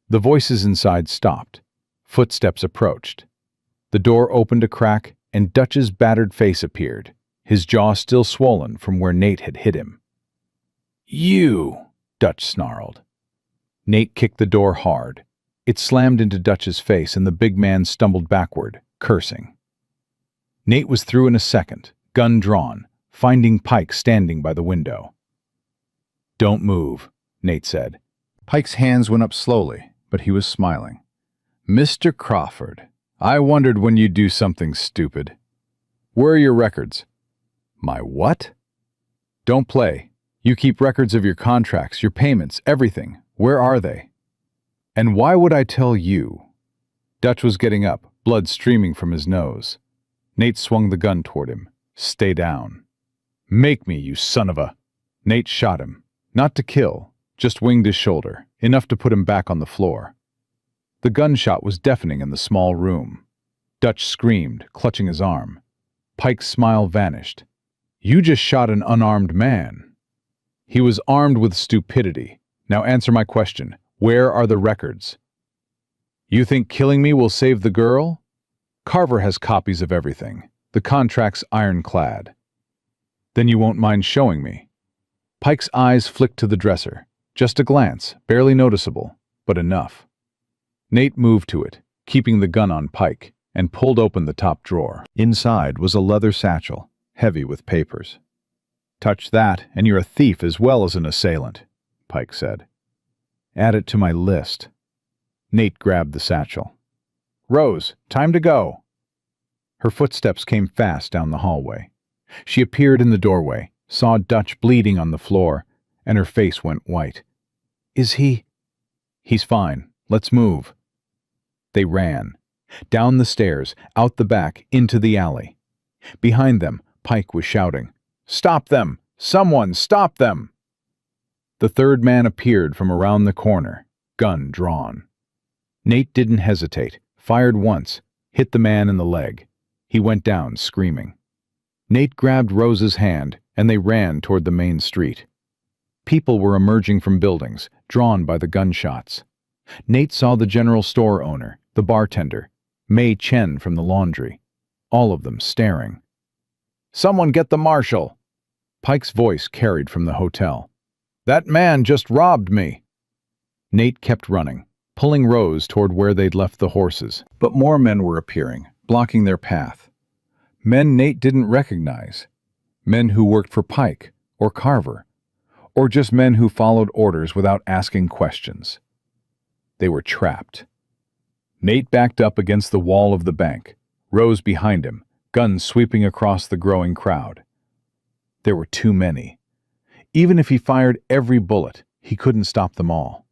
The voices inside stopped. Footsteps approached. The door opened a crack and Dutch's battered face appeared, his jaw still swollen from where Nate had hit him. "You!" Dutch snarled. Nate kicked the door hard. It slammed into Dutch's face and the big man stumbled backward, cursing. Nate was through in a second, gun drawn, finding Pike standing by the window. "Don't move," Nate said. Pike's hands went up slowly, but he was smiling. "Mr. Crawford, I wondered when you'd do something stupid. Where are your records?" "My what?" "Don't play. You keep records of your contracts, your payments, everything. Where are they?" "And why would I tell you?" Dutch was getting up, blood streaming from his nose. Nate swung the gun toward him. "Stay down." "Make me, you son of a—" Nate shot him. Not to kill, just winged his shoulder, enough to put him back on the floor. The gunshot was deafening in the small room. Dutch screamed, clutching his arm. Pike's smile vanished. "You just shot an unarmed man." "He was armed with stupidity. Now answer my question. Where are the records?" "You think killing me will save the girl?" "Carver has copies of everything. The contract's ironclad." "Then you won't mind showing me." Pike's eyes flicked to the dresser. Just a glance, barely noticeable, but enough. Nate moved to it, keeping the gun on Pike, and pulled open the top drawer. Inside was a leather satchel, heavy with papers. "Touch that, and you're a thief as well as an assailant," Pike said. "Add it to my list." Nate grabbed the satchel. "Rose, time to go." Her footsteps came fast down the hallway. She appeared in the doorway, saw Dutch bleeding on the floor, and her face went white. "Is he—" "He's fine. Let's move." They ran. Down the stairs, out the back, into the alley. Behind them, Pike was shouting, "Stop them! Someone stop them!" The 3rd man appeared from around the corner, gun drawn. Nate didn't hesitate, fired once, hit the man in the leg. He went down, screaming. Nate grabbed Rose's hand, and they ran toward the main street. People were emerging from buildings, drawn by the gunshots. Nate saw the general store owner, the bartender, Mei Chen from the laundry, all of them staring. "Someone get the marshal!" Pike's voice carried from the hotel. "That man just robbed me!" Nate kept running, pulling Rose toward where they'd left the horses. But more men were appearing, blocking their path. Men Nate didn't recognize. Men who worked for Pike, or Carver, or just men who followed orders without asking questions. They were trapped. Nate backed up against the wall of the bank, Rose behind him, guns sweeping across the growing crowd. There were too many. Even if he fired every bullet, he couldn't stop them all.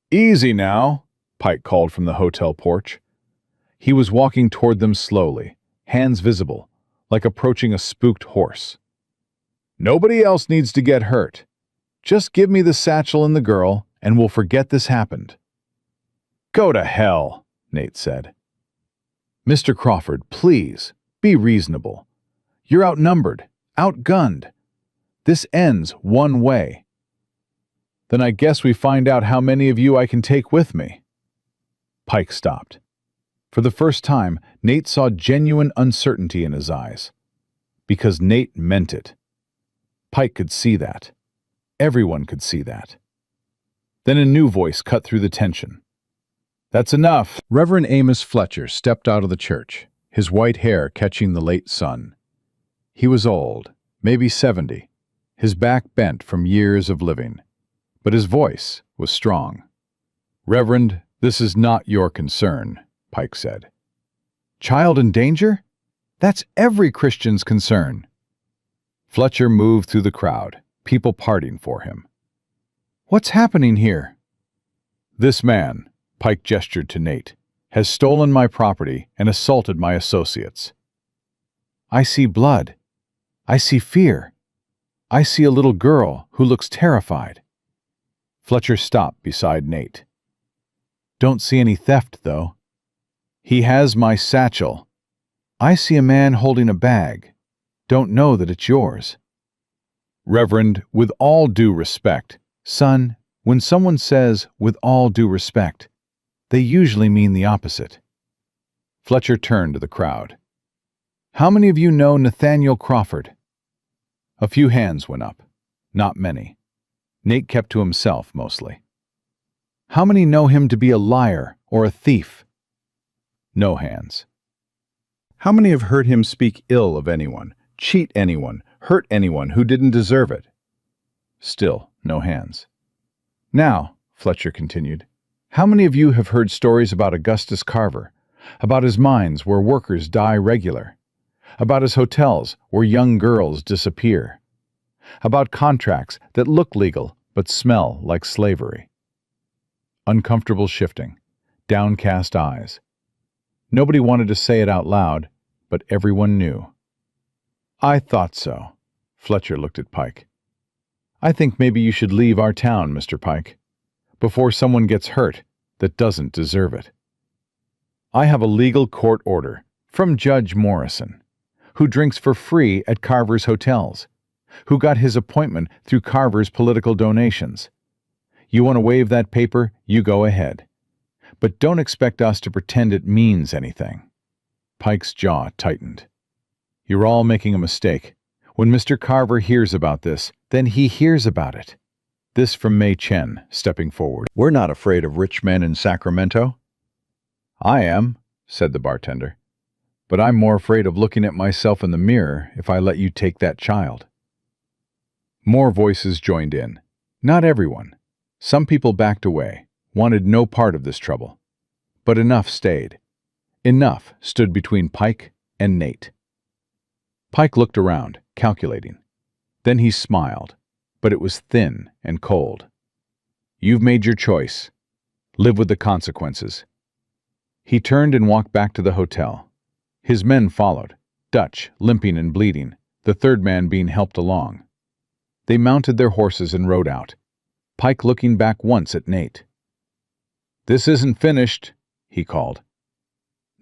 "Easy now," Pike called from the hotel porch. He was walking toward them slowly, hands visible, like approaching a spooked horse. "Nobody else needs to get hurt. Just give me the satchel and the girl, and we'll forget this happened." "Go to hell," Nate said. "Mr. Crawford, please, be reasonable. You're outnumbered, outgunned. This ends one way." "Then I guess we find out how many of you I can take with me." Pike stopped. For the first time, Nate saw genuine uncertainty in his eyes. Because Nate meant it. Pike could see that. Everyone could see that. Then a new voice cut through the tension. "That's enough." Reverend Amos Fletcher stepped out of the church, his white hair catching the late sun. He was old, maybe 70, his back bent from years of living. But his voice was strong. "Reverend, this is not your concern," Pike said. "Child in danger? That's every Christian's concern." Fletcher moved through the crowd, people parting for him. "What's happening here?" "This man," Pike gestured to Nate, "has stolen my property and assaulted my associates." "I see blood. I see fear. I see a little girl who looks terrified." Fletcher stopped beside Nate. "Don't see any theft, though." "He has my satchel." "I see a man holding a bag. Don't know that it's yours." "Reverend, with all due respect." "Son, when someone says, 'with all due respect,' they usually mean the opposite." Fletcher turned to the crowd. "How many of you know Nathaniel Crawford?" A few hands went up. Not many. Nate kept to himself, mostly. "How many know him to be a liar or a thief?" No hands. "How many have heard him speak ill of anyone, cheat anyone, hurt anyone who didn't deserve it?" Still no hands. "Now," Fletcher continued, "how many of you have heard stories about Augustus Carver, about his mines where workers die regular, about his hotels where young girls disappear, about contracts that look legal but smell like slavery?" Uncomfortable shifting, downcast eyes. Nobody wanted to say it out loud, but everyone knew. "I thought so." Fletcher looked at Pike. "I think maybe you should leave our town, Mr. Pike, before someone gets hurt that doesn't deserve it. I have a legal court order from Judge Morrison, who drinks for free at Carver's hotels, who got his appointment through Carver's political donations. You want to wave that paper, you go ahead. But don't expect us to pretend it means anything." Pike's jaw tightened. "You're all making a mistake. When Mr. Carver hears about this, then he hears about it." This from Mei Chen, stepping forward. "We're not afraid of rich men in Sacramento." "I am," said the bartender. "But I'm more afraid of looking at myself in the mirror if I let you take that child." More voices joined in. Not everyone. Some people backed away, wanted no part of this trouble. But enough stayed. Enough stood between Pike and Nate. Pike looked around, calculating. Then he smiled, but it was thin and cold. "You've made your choice. Live with the consequences." He turned and walked back to the hotel. His men followed, Dutch, limping and bleeding, the third man being helped along. They mounted their horses and rode out, Pike looking back once at Nate. "This isn't finished," he called.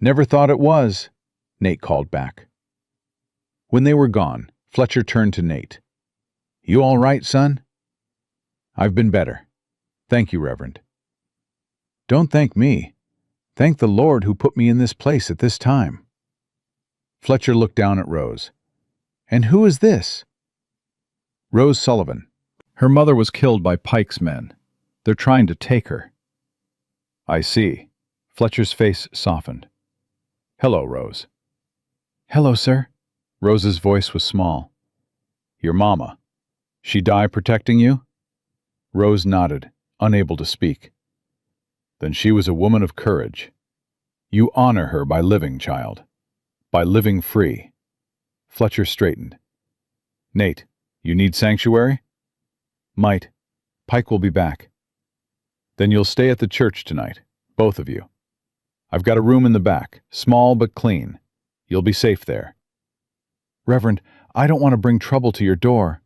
"Never thought it was," Nate called back. When they were gone, Fletcher turned to Nate. "You all right, son?" "I've been better. Thank you, Reverend." "Don't thank me. Thank the Lord who put me in this place at this time." Fletcher looked down at Rose. "And who is this?" "Rose Sullivan. Her mother was killed by Pike's men. They're trying to take her." "I see." Fletcher's face softened. "Hello, Rose." Hello, sir. Rose's voice was small. "Your mama. She die protecting you?" Rose nodded, unable to speak. "Then she was a woman of courage. You honor her by living, child. By living free." Fletcher straightened. "Nate, you need sanctuary?" "Might. Pike will be back." "Then you'll stay at the church tonight, both of you. I've got a room in the back, small but clean. You'll be safe there." Reverend, I don't want to bring trouble to your door.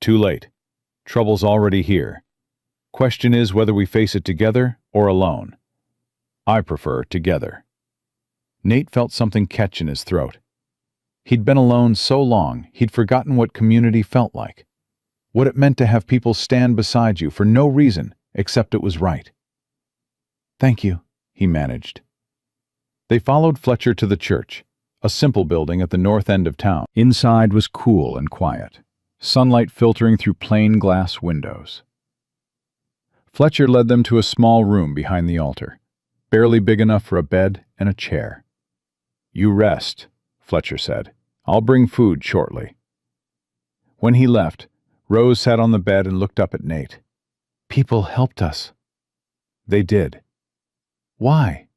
"Too late. Trouble's already here. Question is whether we face it together or alone. I prefer together." Nate felt something catch in his throat. He'd been alone so long, he'd forgotten what community felt like. What it meant to have people stand beside you for no reason except it was right. Thank you, he managed. They followed Fletcher to the church, a simple building at the north end of town. Inside was cool and quiet, sunlight filtering through plain glass windows. Fletcher led them to a small room behind the altar, barely big enough for a bed and a chair. "You rest," Fletcher said. "I'll bring food shortly." When he left, Rose sat on the bed and looked up at Nate. People helped us. They did. Why?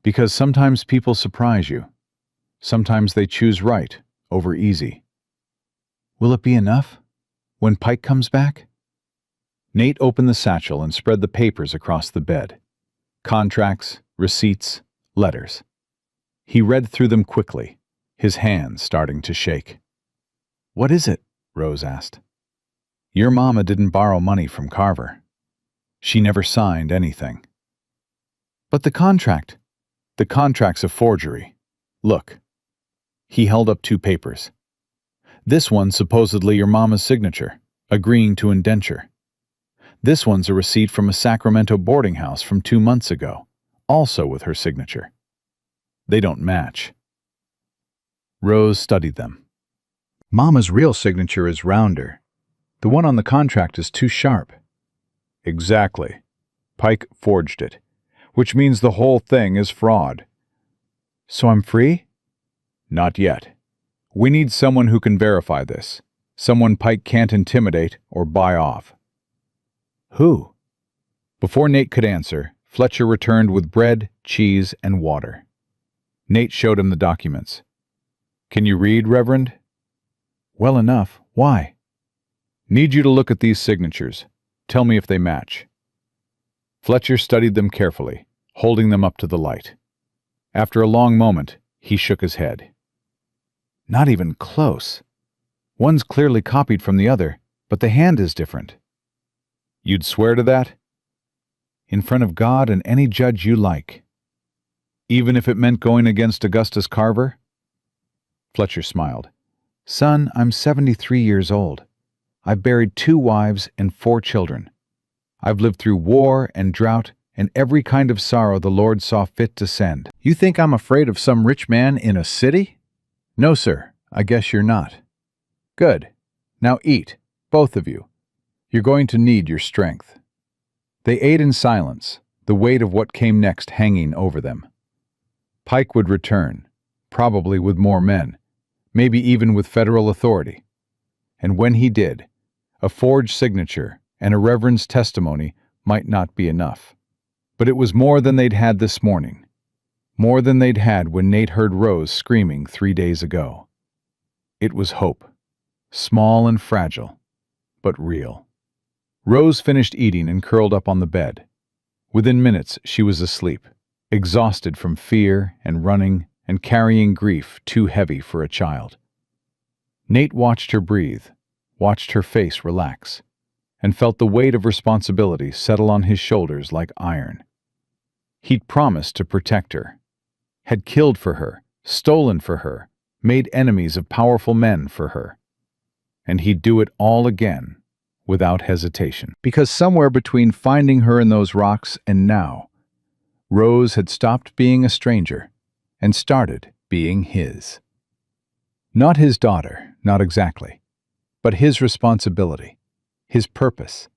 Because sometimes people surprise you. Sometimes they choose right over easy. Will it be enough when Pike comes back? Nate opened the satchel and spread the papers across the bed. Contracts, receipts, letters. He read through them quickly, his hands starting to shake. "What is it?" Rose asked. "Your mama didn't borrow money from Carver. She never signed anything." "But the contract." "The contract's a forgery. Look." He held up 2 papers. "This one's supposedly your mama's signature, agreeing to indenture. This one's a receipt from a Sacramento boarding house from 2 months ago, also with her signature. They don't match." Rose studied them. "Mama's real signature is rounder. The one on the contract is too sharp." "Exactly. Pike forged it, which means the whole thing is fraud." "So I'm free?" "Not yet. We need someone who can verify this, someone Pike can't intimidate or buy off." "Who?" Before Nate could answer, Fletcher returned with bread, cheese, and water. Nate showed him the documents. "Can you read, Reverend?" "Well enough. Why?" "Need you to look at these signatures. Tell me if they match." Fletcher studied them carefully, holding them up to the light. After a long moment, he shook his head. "Not even close. One's clearly copied from the other, but the hand is different." "You'd swear to that?" "In front of God and any judge you like." "Even if it meant going against Augustus Carver?" Fletcher smiled. "Son, I'm 73 years old. I've buried 2 wives and 4 children. I've lived through war and drought and every kind of sorrow the Lord saw fit to send." "You think I'm afraid of some rich man in a city?" "No, sir. I guess you're not." "Good. Now eat, both of you. You're going to need your strength." They ate in silence, the weight of what came next hanging over them. Pike would return, probably with more men, maybe even with federal authority. And when he did, a forged signature and a reverend's testimony might not be enough. But it was more than they'd had this morning, more than they'd had when Nate heard Rose screaming 3 days ago. It was hope, small and fragile, but real. Rose finished eating and curled up on the bed. Within minutes, she was asleep, exhausted from fear and running and carrying grief too heavy for a child. Nate watched her breathe, watched her face relax, and felt the weight of responsibility settle on his shoulders like iron. He'd promised to protect her, had killed for her, stolen for her, made enemies of powerful men for her. And he'd do it all again, without hesitation. Because somewhere between finding her in those rocks and now, Rose had stopped being a stranger and started being his. Not his daughter, not exactly, but his responsibility, his purpose,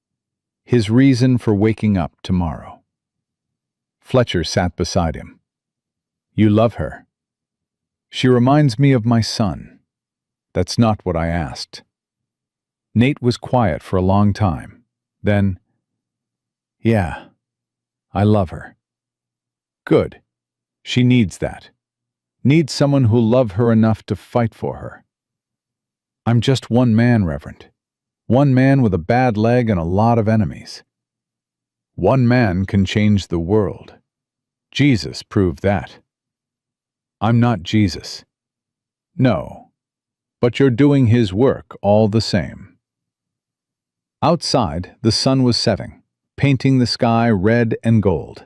his reason for waking up tomorrow. Fletcher sat beside him. You love her. She reminds me of my son. That's not what I asked. Nate was quiet for a long time. Then, yeah, I love her. Good. She needs that. Needs someone who'll love her enough to fight for her. I'm just one man, Reverend. One man with a bad leg and a lot of enemies. One man can change the world. Jesus proved that. I'm not Jesus. No, but you're doing his work all the same. Outside, the sun was setting, painting the sky red and gold.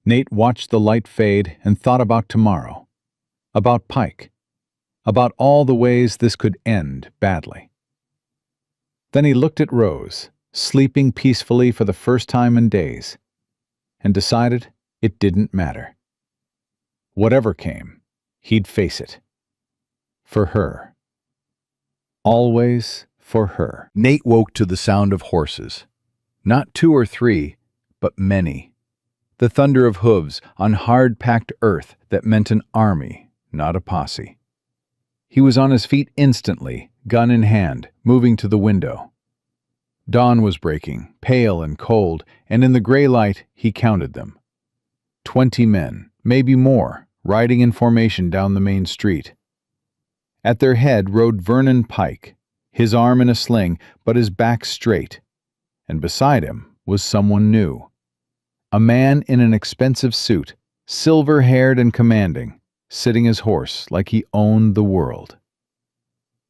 Nate watched the light fade and thought about tomorrow, about Pike, about all the ways this could end badly. Then he looked at Rose, sleeping peacefully for the first time in days, and decided it didn't matter. Whatever came, he'd face it. For her. Always for her. Nate woke to the sound of horses. Not 2 or 3, but many. The thunder of hooves on hard-packed earth that meant an army, not a posse. He was on his feet instantly, gun in hand, moving to the window. Dawn was breaking, pale and cold, and in the gray light he counted them. 20 men, maybe more, riding in formation down the main street. At their head rode Vernon Pike, his arm in a sling, but his back straight. And beside him was someone new. A man in an expensive suit, silver-haired and commanding, sitting his horse like he owned the world.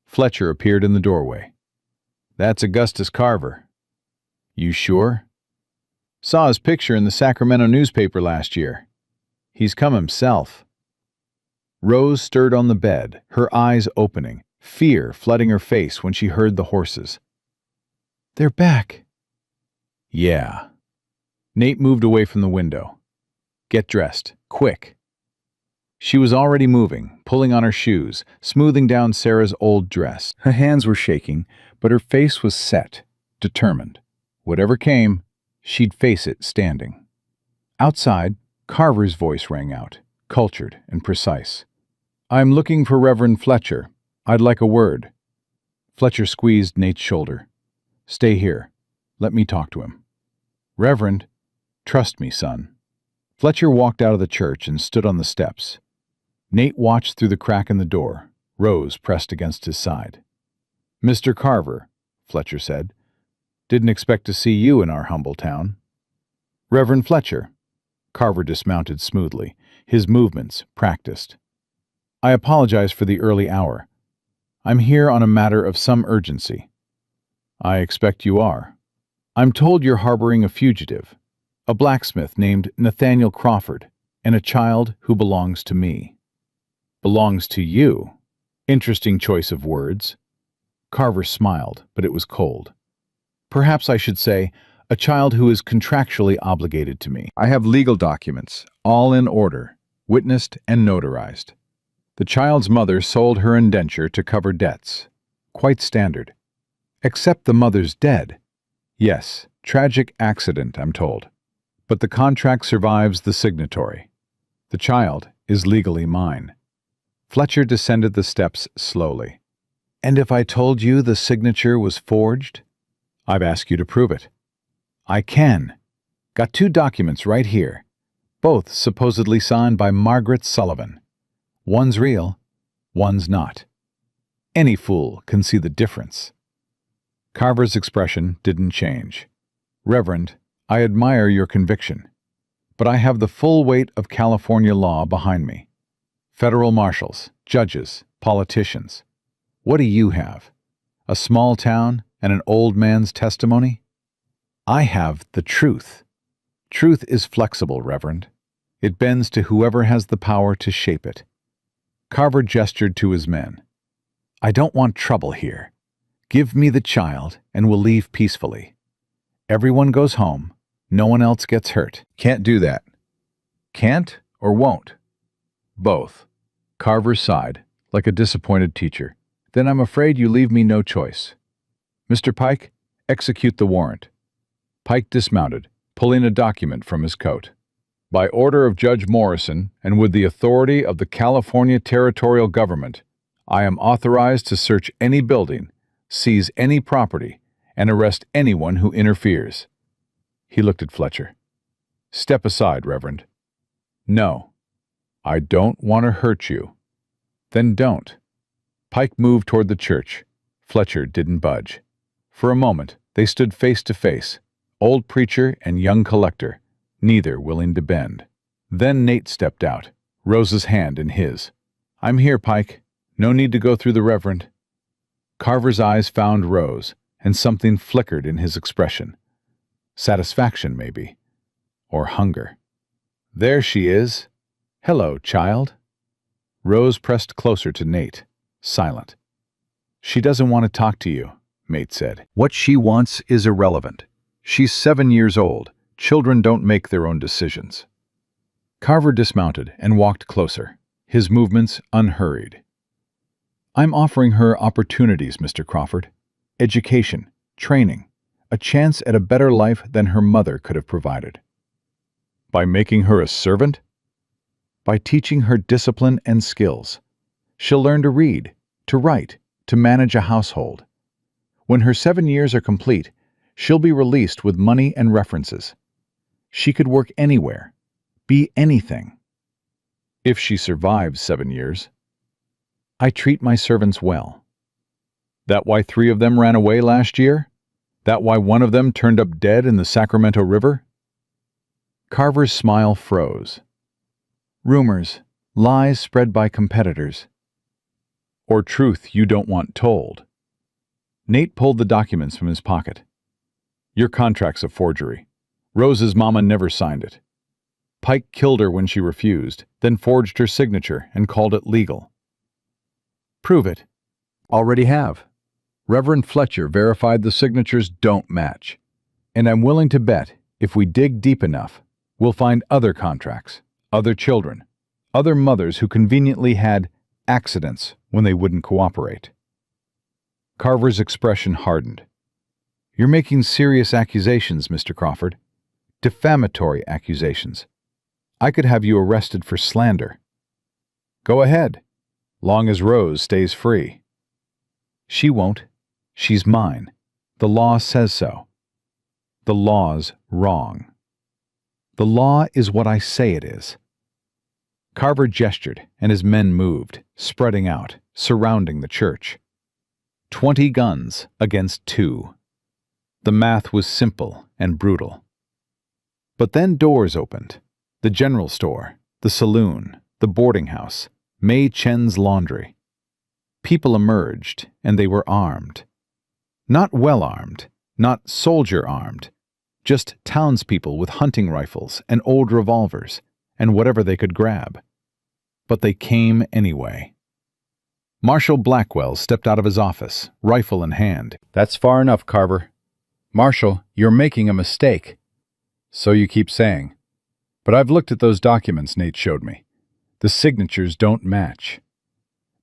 Fletcher appeared in the doorway. That's Augustus Carver. You sure? Saw his picture in the Sacramento newspaper last year. He's come himself. Rose stirred on the bed, her eyes opening, fear flooding her face when she heard the horses. They're back. Yeah. Nate moved away from the window. Get dressed, quick. She was already moving, pulling on her shoes, smoothing down Sarah's old dress. Her hands were shaking, but her face was set, determined. Whatever came, she'd face it standing. Outside, Carver's voice rang out, cultured and precise. I'm looking for Reverend Fletcher. I'd like a word. Fletcher squeezed Nate's shoulder. Stay here. Let me talk to him. Reverend, trust me, son. Fletcher walked out of the church and stood on the steps. Nate watched through the crack in the door, Rose pressed against his side. Mr. Carver, Fletcher said, didn't expect to see you in our humble town. Reverend Fletcher. Carver dismounted smoothly, his movements practiced. I apologize for the early hour. I'm here on a matter of some urgency. I expect you are. I'm told you're harboring a fugitive, a blacksmith named Nathaniel Crawford, and a child who belongs to me. Belongs to you? Interesting choice of words. Carver smiled, but it was cold. Perhaps I should say, a child who is contractually obligated to me. I have legal documents, all in order, witnessed and notarized. The child's mother sold her indenture to cover debts. Quite standard. Except the mother's dead. Yes, tragic accident, I'm told. But the contract survives the signatory. The child is legally mine. Fletcher descended the steps slowly. And if I told you the signature was forged? I've asked you to prove it. I can. Got 2 documents right here, both supposedly signed by Margaret Sullivan. One's real, one's not. Any fool can see the difference. Carver's expression didn't change. Reverend, I admire your conviction, but I have the full weight of California law behind me. Federal marshals, judges, politicians. What do you have? A small town and an old man's testimony? I have the truth. Truth is flexible, Reverend. It bends to whoever has the power to shape it. Carver gestured to his men. I don't want trouble here. Give me the child, and we'll leave peacefully. Everyone goes home. No one else gets hurt. Can't do that. Can't or won't? Both. Carver sighed, like a disappointed teacher. Then I'm afraid you leave me no choice. Mr. Pike, execute the warrant. Pike dismounted, pulling a document from his coat. By order of Judge Morrison, and with the authority of the California Territorial Government, I am authorized to search any building, seize any property, and arrest anyone who interferes. He looked at Fletcher. Step aside, Reverend. No. I don't want to hurt you. Then don't. Pike moved toward the church. Fletcher didn't budge. For a moment, they stood face to face, old preacher and young collector, neither willing to bend. Then Nate stepped out, Rose's hand in his. I'm here, Pike. No need to go through the Reverend. Carver's eyes found Rose, and something flickered in his expression. Satisfaction, maybe. Or hunger. There she is. Hello, child. Rose pressed closer to Nate, silent. She doesn't want to talk to you, Nate said. What she wants is irrelevant. She's 7 years old. Children don't make their own decisions. Carver dismounted and walked closer, his movements unhurried. I'm offering her opportunities, Mr. Crawford. Education, training, a chance at a better life than her mother could have provided. By making her a servant? By teaching her discipline and skills. She'll learn to read, to write, to manage a household. When her 7 years are complete, she'll be released with money and references. She could work anywhere, be anything. If she survives 7 years. I treat my servants well. That why 3 of them ran away last year? That why 1 of them turned up dead in the Sacramento River? Carver's smile froze. Rumors, lies spread by competitors. Or truth you don't want told. Nate pulled the documents from his pocket. Your contract's a forgery. Rose's mama never signed it. Pike killed her when she refused, then forged her signature and called it legal. Prove it. Already have. Reverend Fletcher verified the signatures don't match. And I'm willing to bet, if we dig deep enough, we'll find other contracts, other children, other mothers who conveniently had accidents when they wouldn't cooperate. Carver's expression hardened. You're making serious accusations, Mr. Crawford. Defamatory accusations. I could have you arrested for slander. Go ahead, long as Rose stays free. She won't. She's mine. The law says so. The law's wrong. The law is what I say it is. Carver gestured, and his men moved, spreading out, surrounding the church. 20 guns against 2. The math was simple and brutal. But then doors opened. The general store, the saloon, the boarding house, Mei Chen's laundry. People emerged, and they were armed. Not well armed, not soldier armed, just townspeople with hunting rifles and old revolvers, and whatever they could grab. But they came anyway. Marshal Blackwell stepped out of his office, rifle in hand. That's far enough, Carver. Marshal, you're making a mistake. So you keep saying. But I've looked at those documents Nate showed me. The signatures don't match.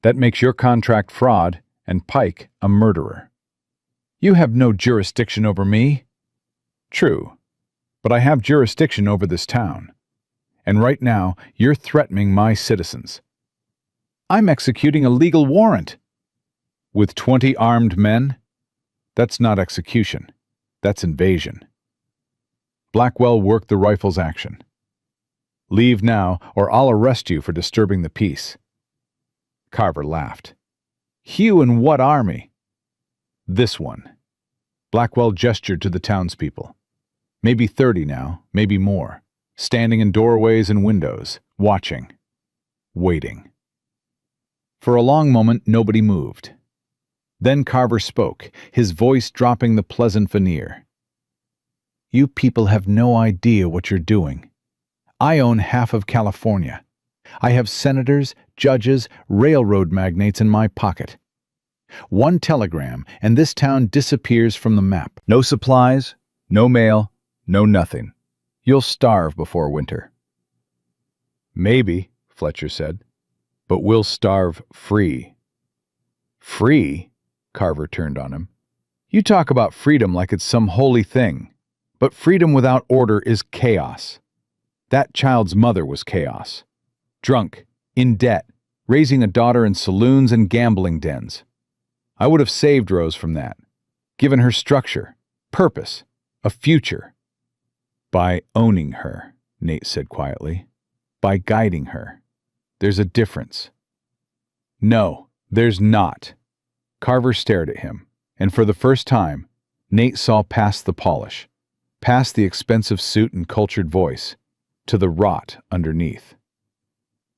That makes your contract fraud and Pike a murderer. You have no jurisdiction over me. True, but I have jurisdiction over this town. And right now, you're threatening my citizens. I'm executing a legal warrant. With 20 armed men? That's not execution. That's invasion. Blackwell worked the rifle's action. Leave now, or I'll arrest you for disturbing the peace. Carver laughed. You and what army? This one. Blackwell gestured to the townspeople. Maybe 30 now, maybe more, standing in doorways and windows, watching, waiting. For a long moment, nobody moved. Then Carver spoke, his voice dropping the pleasant veneer. You people have no idea what you're doing. I own half of California. I have senators, judges, railroad magnates in my pocket. One telegram, and this town disappears from the map. No supplies, no mail, no nothing. You'll starve before winter. Maybe, Fletcher said, but we'll starve free. Free? Carver turned on him. You talk about freedom like it's some holy thing, but freedom without order is chaos. That child's mother was chaos. Drunk, in debt, raising a daughter in saloons and gambling dens. I would have saved Rose from that, given her structure, purpose, a future. By owning her, Nate said quietly. By guiding her. There's a difference. No, there's not. Carver stared at him, and for the first time, Nate saw past the polish, past the expensive suit and cultured voice, to the rot underneath.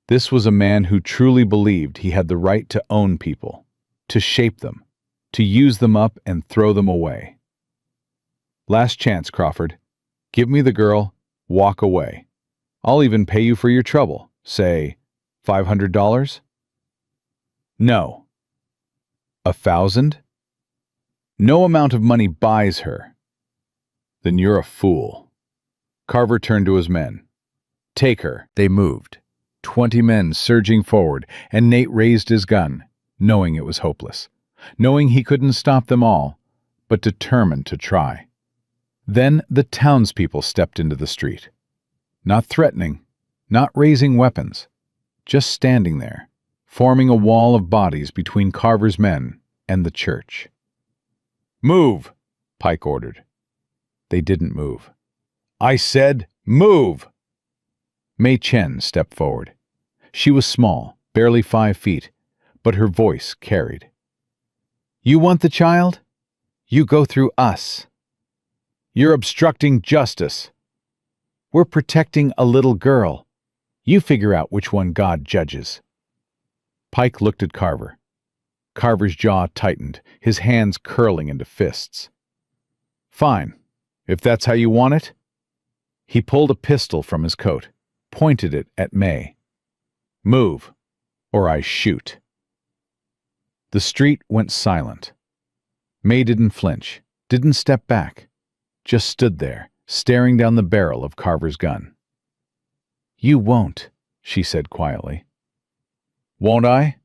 This was a man who truly believed he had the right to own people, to shape them, to use them up and throw them away. Last chance, Crawford. Give me the girl, walk away. I'll even pay you for your trouble, say, $500? No. 1,000? No amount of money buys her. Then you're a fool. Carver turned to his men. Take her. They moved. 20 men surging forward, and Nate raised his gun, knowing it was hopeless, knowing he couldn't stop them all, but determined to try. Then the townspeople stepped into the street. Not threatening, not raising weapons, just standing there, forming a wall of bodies between Carver's men and the church. Move, Pike ordered. They didn't move. I said, move! Mei Chen stepped forward. She was small, barely 5 feet, but her voice carried. You want the child? You go through us. You're obstructing justice. We're protecting a little girl. You figure out which one God judges. Pike looked at Carver. Carver's jaw tightened, his hands curling into fists. Fine, if that's how you want it. He pulled a pistol from his coat, pointed it at May. Move, or I shoot. The street went silent. May didn't flinch, didn't step back, just stood there, staring down the barrel of Carver's gun. You won't, she said quietly. Won't I?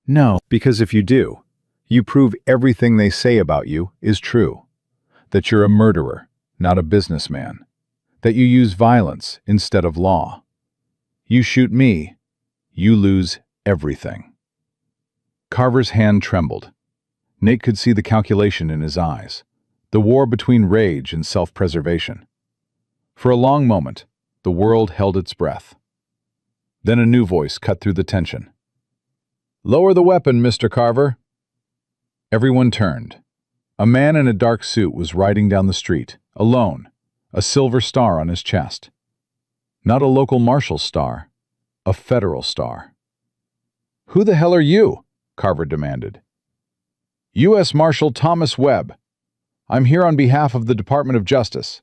No. Because if you do, you prove everything they say about you is true. That you're a murderer, not a businessman. That you use violence instead of law. You shoot me, you lose everything. Carver's hand trembled. Nate could see the calculation in his eyes, the war between rage and self-preservation. For a long moment, the world held its breath. Then a new voice cut through the tension. Lower the weapon, Mr. Carver. Everyone turned. A man in a dark suit was riding down the street, alone, a silver star on his chest. Not a local marshal's star, a federal star. Who the hell are you? Carver demanded. U.S. Marshal Thomas Webb. I'm here on behalf of the Department of Justice.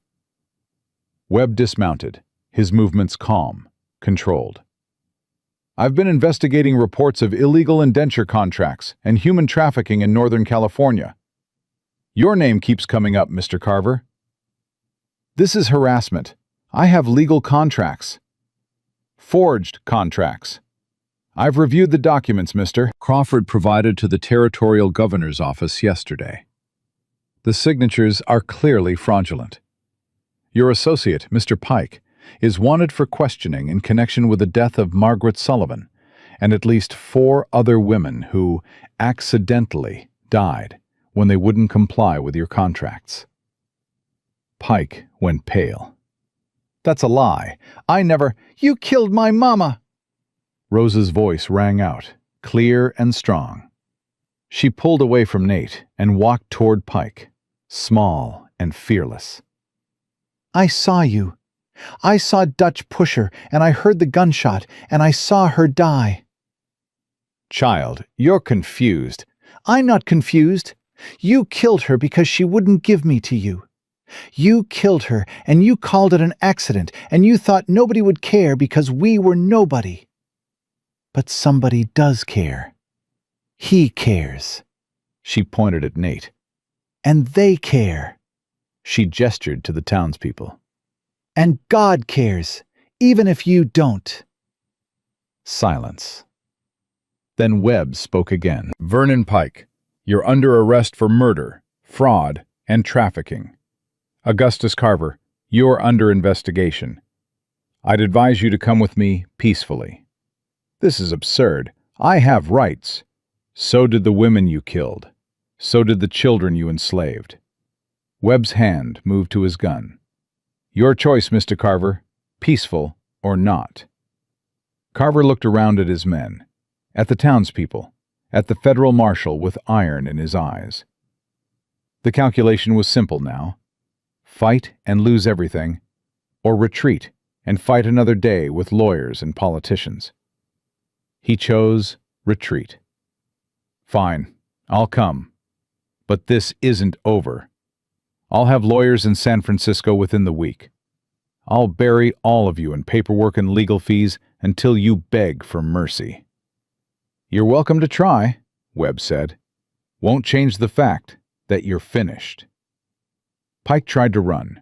Webb dismounted, his movements calm, controlled. I've been investigating reports of illegal indenture contracts and human trafficking in Northern California. Your name keeps coming up, Mr. Carver. This is harassment. I have legal contracts. Forged contracts. I've reviewed the documents, Mr. Crawford provided to the Territorial Governor's office yesterday. The signatures are clearly fraudulent. Your associate, Mr. Pike, is wanted for questioning in connection with the death of Margaret Sullivan and at least 4 other women who accidentally died when they wouldn't comply with your contracts. Pike went pale. That's a lie. I never— You killed my mama! Rose's voice rang out, clear and strong. She pulled away from Nate and walked toward Pike, small and fearless. I saw you. I saw Dutch push her, and I heard the gunshot, and I saw her die. Child, you're confused. I'm not confused. You killed her because she wouldn't give me to you. You killed her, and you called it an accident, and you thought nobody would care because we were nobody. But somebody does care. He cares. She pointed at Nate. And they care. She gestured to the townspeople. And God cares, even if you don't. Silence. Then Webb spoke again. Vernon Pike, you're under arrest for murder, fraud, and trafficking. Augustus Carver, you're under investigation. I'd advise you to come with me peacefully. This is absurd. I have rights. So did the women you killed. So did the children you enslaved. Webb's hand moved to his gun. Your choice, Mr. Carver, peaceful or not. Carver looked around at his men, at the townspeople, at the federal marshal with iron in his eyes. The calculation was simple now. Fight and lose everything, or retreat and fight another day with lawyers and politicians. He chose retreat. Fine, I'll come. But this isn't over. I'll have lawyers in San Francisco within the week. I'll bury all of you in paperwork and legal fees until you beg for mercy. You're welcome to try, Webb said. Won't change the fact that you're finished. Pike tried to run.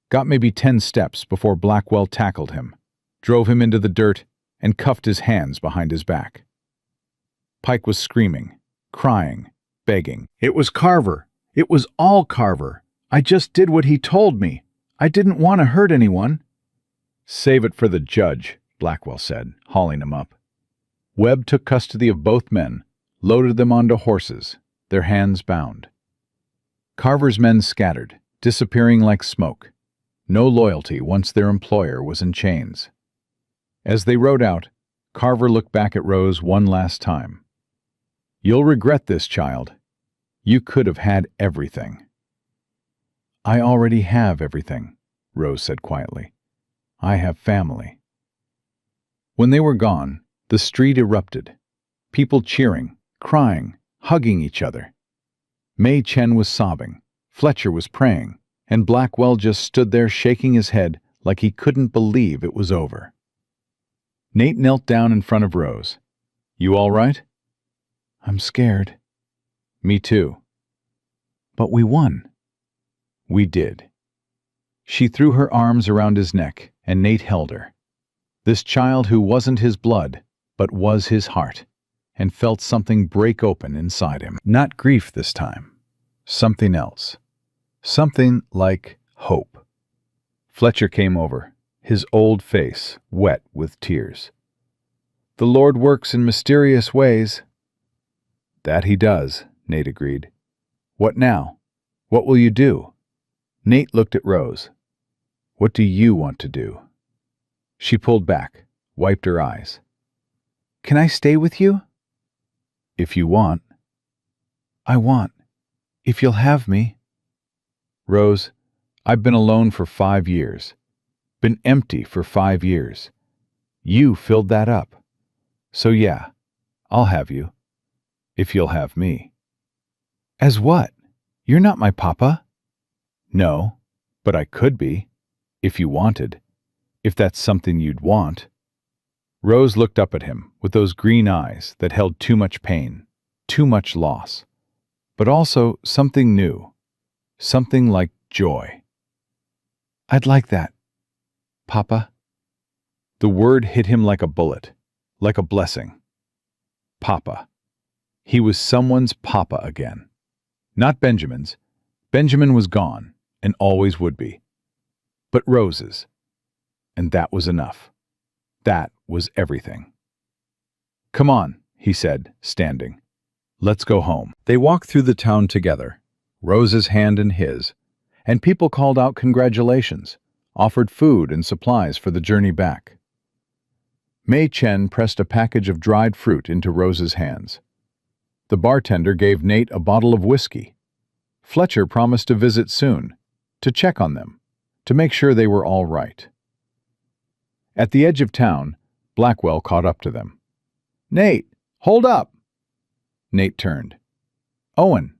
Got maybe 10 steps before Blackwell tackled him, drove him into the dirt, and cuffed his hands behind his back. Pike was screaming, crying, begging. It was Carver. It was all Carver. I just did what he told me. I didn't want to hurt anyone. Save it for the judge, Blackwell said, hauling him up. Webb took custody of both men, loaded them onto horses, their hands bound. Carver's men scattered, disappearing like smoke. No loyalty once their employer was in chains. As they rode out, Carver looked back at Rose one last time. You'll regret this, child. You could have had everything. I already have everything, Rose said quietly. I have family. When they were gone, the street erupted. People cheering, crying, hugging each other. May Chen was sobbing, Fletcher was praying, and Blackwell just stood there shaking his head like he couldn't believe it was over. Nate knelt down in front of Rose. You all right? I'm scared. Me too. But we won. We did. She threw her arms around his neck, and Nate held her. This child who wasn't his blood, but was his heart, and felt something break open inside him. Not grief this time. Something else. Something like hope. Fletcher came over, his old face wet with tears. The Lord works in mysterious ways. That he does, Nate agreed. What now? What will you do? Nate looked at Rose. What do you want to do? She pulled back, wiped her eyes. Can I stay with you? If you want. I want. If you'll have me. Rose, I've been alone for 5 years. Been empty for 5 years. You filled that up. So yeah, I'll have you. If you'll have me. As what? You're not my papa. No, but I could be, if you wanted, if that's something you'd want. Rose looked up at him with those green eyes that held too much pain, too much loss, but also something new, something like joy. I'd like that, Papa. The word hit him like a bullet, like a blessing. Papa. He was someone's papa again. Not Benjamin's. Benjamin was gone, and always would be. But Rose's. And that was enough. That was everything. Come on, he said, standing. Let's go home. They walked through the town together, Rose's hand in his, and people called out congratulations, offered food and supplies for the journey back. May Chen pressed a package of dried fruit into Rose's hands. The bartender gave Nate a bottle of whiskey. Fletcher promised to visit soon, to check on them, to make sure they were all right. At the edge of town, Blackwell caught up to them. Nate, hold up! Nate turned. Owen,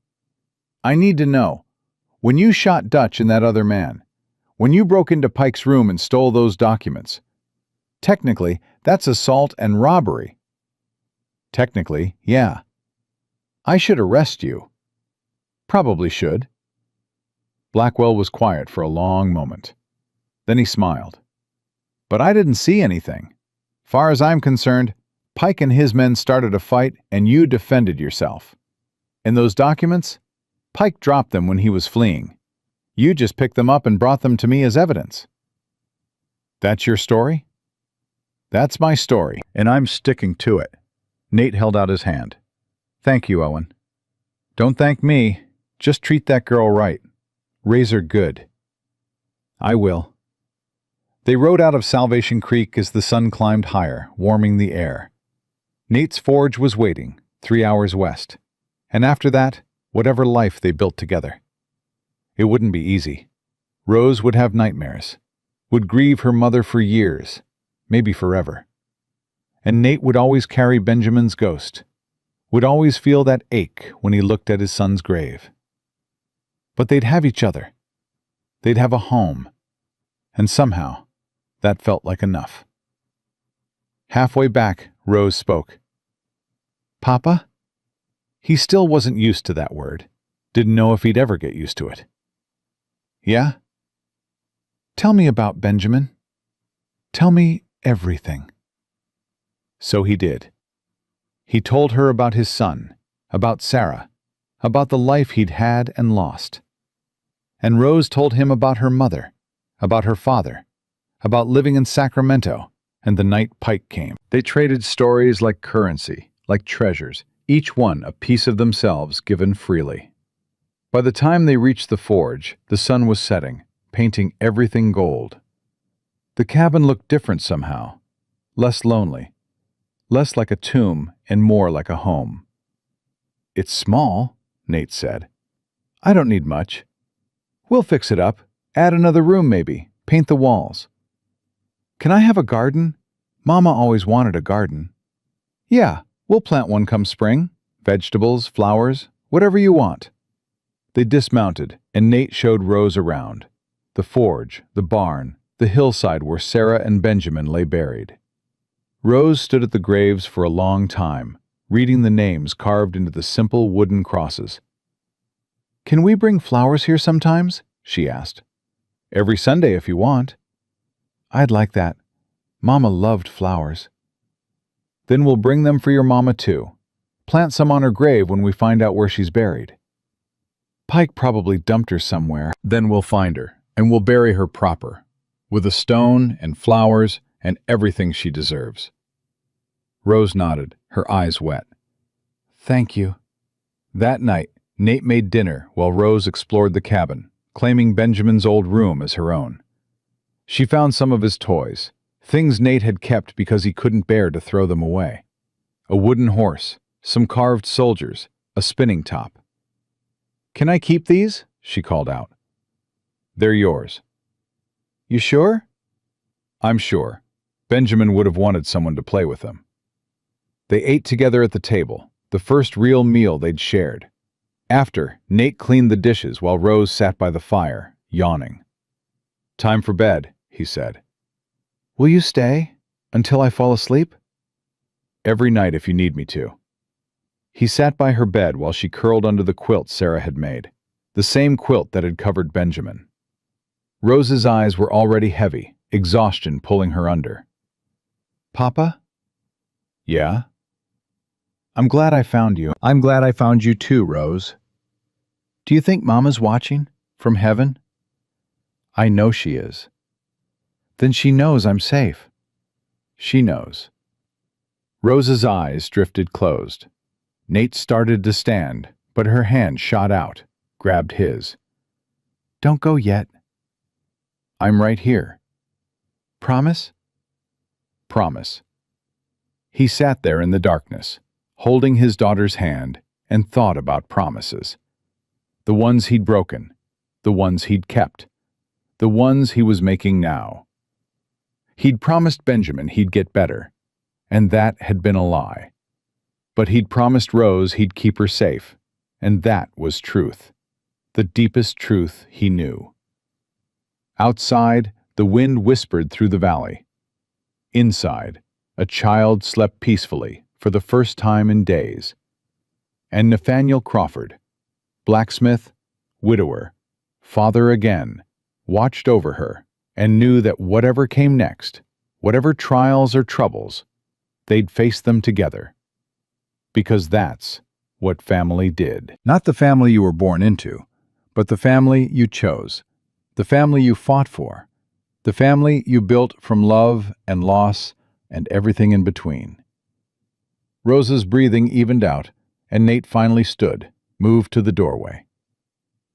I need to know, When you shot Dutch and that other man, when you broke into Pike's room and stole those documents, technically, that's assault and robbery. Technically, yeah. I should arrest you. Probably should. Blackwell was quiet for a long moment. Then he smiled. But I didn't see anything. Far as I'm concerned, Pike and his men started a fight and you defended yourself. And those documents? Pike dropped them when he was fleeing. You just picked them up and brought them to me as evidence. That's your story? That's my story, and I'm sticking to it. Nate held out his hand. Thank you, Owen. Don't thank me. Just treat that girl right. Raise her good. I will. They rode out of Salvation Creek as the sun climbed higher, warming the air. Nate's forge was waiting, 3 hours west. And after that, whatever life they built together. It wouldn't be easy. Rose would have nightmares, would grieve her mother for years, maybe forever. And Nate would always carry Benjamin's ghost, would always feel that ache when he looked at his son's grave. But they'd have each other. They'd have a home. And somehow, that felt like enough. Halfway back, Rose spoke. Papa? He still wasn't used to that word. Didn't know if he'd ever get used to it. Yeah? Tell me about Benjamin. Tell me everything. So he did. He told her about his son, about Sarah, about the life he'd had and lost. And Rose told him about her mother, about her father, about living in Sacramento, and the night Pike came. They traded stories like currency, like treasures, each one a piece of themselves given freely. By the time they reached the forge, the sun was setting, painting everything gold. The cabin looked different somehow, less lonely, less like a tomb and more like a home. It's small, Nate said. I don't need much. We'll fix it up, add another room maybe, paint the walls. Can I have a garden? Mama always wanted a garden. Yeah, we'll plant one come spring. Vegetables, flowers, whatever you want. They dismounted, and Nate showed Rose around. The forge, the barn, the hillside where Sarah and Benjamin lay buried. Rose stood at the graves for a long time, reading the names carved into the simple wooden crosses. Can we bring flowers here sometimes? She asked. Every Sunday if you want. I'd like that. Mama loved flowers. Then we'll bring them for your mama too. Plant some on her grave when we find out where she's buried. Pike probably dumped her somewhere. Then we'll find her, and we'll bury her proper, with a stone and flowers and everything she deserves. Rose nodded, her eyes wet. Thank you. That night, Nate made dinner while Rose explored the cabin, claiming Benjamin's old room as her own. She found some of his toys, things Nate had kept because he couldn't bear to throw them away. A wooden horse, some carved soldiers, a spinning top. Can I keep these? She called out. They're yours. You sure? I'm sure. Benjamin would have wanted someone to play with them. They ate together at the table, the first real meal they'd shared. After, Nate cleaned the dishes while Rose sat by the fire, yawning. Time for bed, he said. Will you stay until I fall asleep? Every night if you need me to. He sat by her bed while she curled under the quilt Sarah had made, the same quilt that had covered Benjamin. Rose's eyes were already heavy, exhaustion pulling her under. Papa? Yeah? I'm glad I found you. I'm glad I found you too, Rose. Do you think Mama's watching? From heaven? I know she is. Then she knows I'm safe. She knows. Rose's eyes drifted closed. Nate started to stand, but her hand shot out, grabbed his. Don't go yet. I'm right here. Promise? Promise. He sat there in the darkness, holding his daughter's hand, and thought about promises. The ones he'd broken, the ones he'd kept, the ones he was making now. He'd promised Benjamin he'd get better, and that had been a lie. But he'd promised Rose he'd keep her safe, and that was truth. the deepest truth he knew. Outside, the wind whispered through the valley. Inside, a child slept peacefully for the first time in days. And Nathaniel Crawford, blacksmith, widower, father again, watched over her and knew that whatever came next, whatever trials or troubles, they'd face them together. Because that's what family did. Not the family you were born into, but the family you chose, the family you fought for, the family you built from love and loss and everything in between. Rose's breathing evened out, and Nate finally stood, moved to the doorway.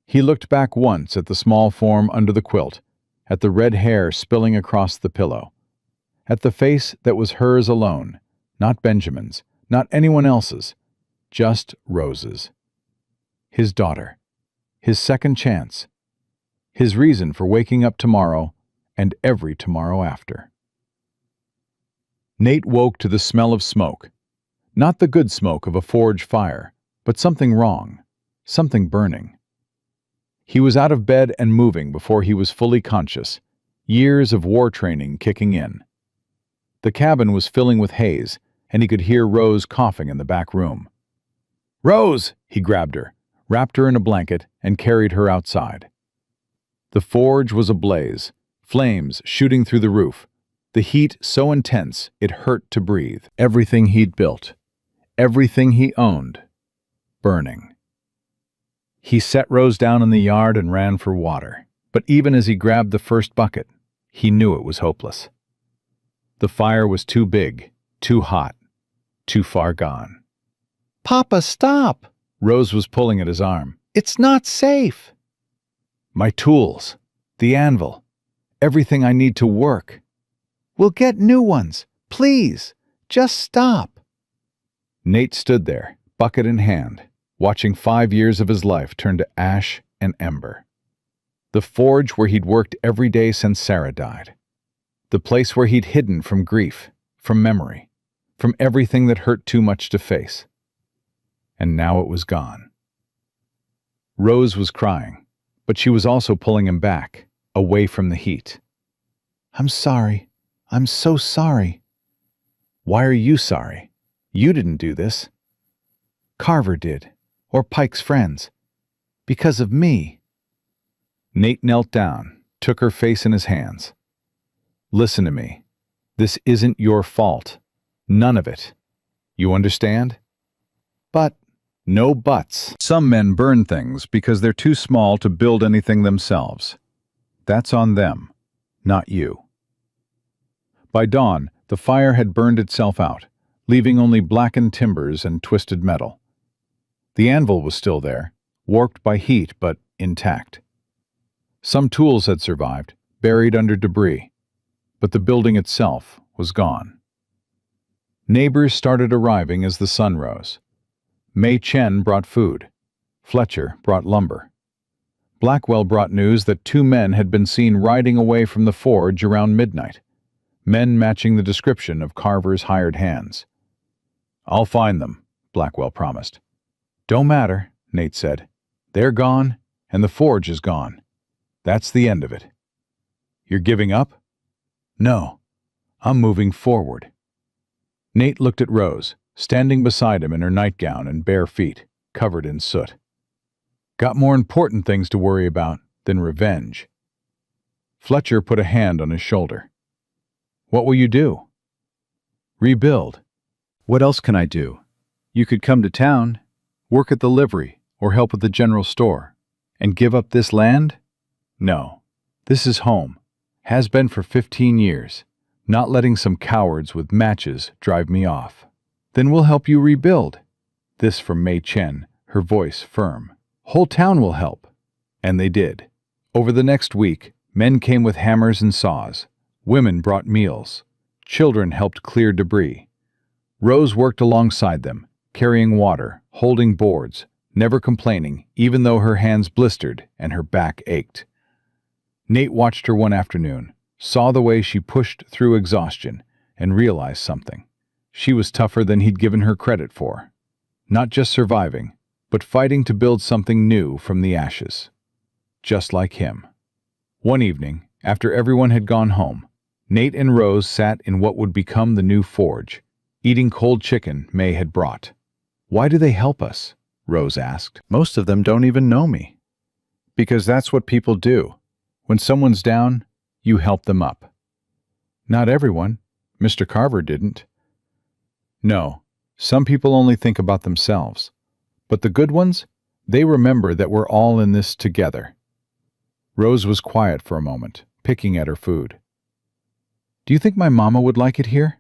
He looked back once at the small form under the quilt, at the red hair spilling across the pillow, at the face that was hers alone, not Benjamin's, not anyone else's, just Rose's. His daughter, his second chance, his reason for waking up tomorrow and every tomorrow after. Nate woke to the smell of smoke, not the good smoke of a forge fire, but something wrong, something burning. He was out of bed and moving before he was fully conscious, years of war training kicking in. The cabin was filling with haze, and he could hear Rose coughing in the back room. "Rose!" He grabbed her, wrapped her in a blanket, and carried her outside. The forge was ablaze, flames shooting through the roof, the heat so intense it hurt to breathe. Everything he'd built, everything he owned, burning. He set Rose down in the yard and ran for water, but even as he grabbed the first bucket, he knew it was hopeless. The fire was too big, too hot, too far gone. "Papa, stop!" Rose was pulling at his arm. "It's not safe." "My tools, the anvil, everything I need to work." "We'll get new ones. Please, just stop." Nate stood there, bucket in hand, watching 5 years of his life turn to ash and ember. The forge where he'd worked every day since Sarah died. The place where he'd hidden from grief, from memory, from everything that hurt too much to face. And now it was gone. Rose was crying, but she was also pulling him back, away from the heat. "I'm sorry. I'm so sorry." "Why are you sorry? You didn't do this." "Carver did, or Pike's friends. Because of me." Nate knelt down, took her face in his hands. "Listen to me. This isn't your fault. None of it. You understand?" "But..." "No buts. Some men burn things because they're too small to build anything themselves. That's on them, not you." By dawn, the fire had burned itself out, leaving only blackened timbers and twisted metal. The anvil was still there, warped by heat but intact. Some tools had survived, buried under debris, but the building itself was gone. Neighbors started arriving as the sun rose. Mei Chen brought food. Fletcher brought lumber. Blackwell brought news that 2 men had been seen riding away from the forge around midnight, men matching the description of Carver's hired hands. "I'll find them," Blackwell promised. "Don't matter," Nate said. "They're gone, and the forge is gone. That's the end of it." "You're giving up?" "No, I'm moving forward." Nate looked at Rose, standing beside him in her nightgown and bare feet, covered in soot. "Got more important things to worry about than revenge." Fletcher put a hand on his shoulder. "What will you do?" "Rebuild." "What else can I do? You could come to town, work at the livery, or help at the general store. And give up this land? No. This is home. Has been for 15 years. Not letting some cowards with matches drive me off." "Then we'll help you rebuild." This from Mei Chen, her voice firm. "Whole town will help." And they did. Over the next week, men came with hammers and saws. Women brought meals. Children helped clear debris. Rose worked alongside them, carrying water, holding boards, never complaining, even though her hands blistered and her back ached. Nate watched her one afternoon, saw the way she pushed through exhaustion, and realized something. She was tougher than he'd given her credit for. Not just surviving, but fighting to build something new from the ashes. Just like him. One evening, after everyone had gone home, Nate and Rose sat in what would become the new forge, eating cold chicken May had brought. "Why do they help us?" Rose asked. Most of them don't even know me. Because that's what people do. When someone's down, you help them up. Not everyone. Mr. Carver didn't. No, some people only think about themselves. But the good ones, they remember that we're all in this together. Rose was quiet for a moment, picking at her food. "Do you think my mama would like it here?"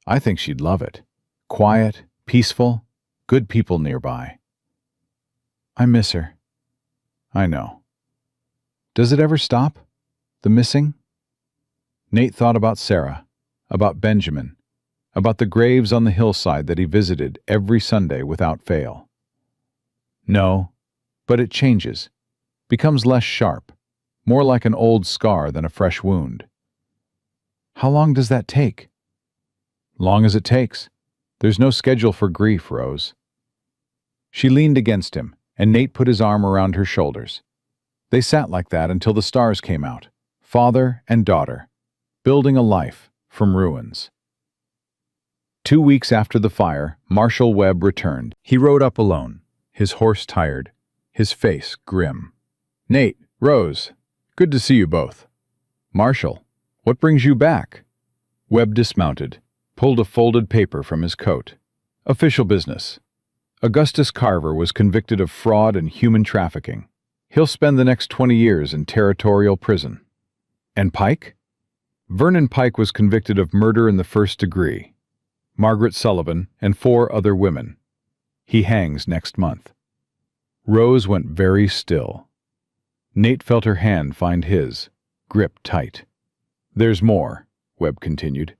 "I think she'd love it. Quiet, peaceful, good people nearby." "I miss her." "I know." "Does it ever stop? The missing?" Nate thought about Sarah, about Benjamin, about the graves on the hillside that he visited every Sunday without fail. "No, but it changes, becomes less sharp, more like an old scar than a fresh wound." "How long does that take?" "Long as it takes. There's no schedule for grief, Rose." She leaned against him, and Nate put his arm around her shoulders. They sat like that until the stars came out, father and daughter, building a life from ruins. 2 weeks after the fire, Marshal Webb returned. He rode up alone, his horse tired, his face grim. "Nate, Rose, good to see you both." "Marshal, what brings you back?" Webb dismounted, pulled a folded paper from his coat. "Official business. Augustus Carver was convicted of fraud and human trafficking. He'll spend the next 20 years in territorial prison." "And Pike?" "Vernon Pike was convicted of murder in the first degree. Margaret Sullivan and 4 other women. He hangs next month." Rose went very still. Nate felt her hand find his, grip tight. "There's more," Webb continued.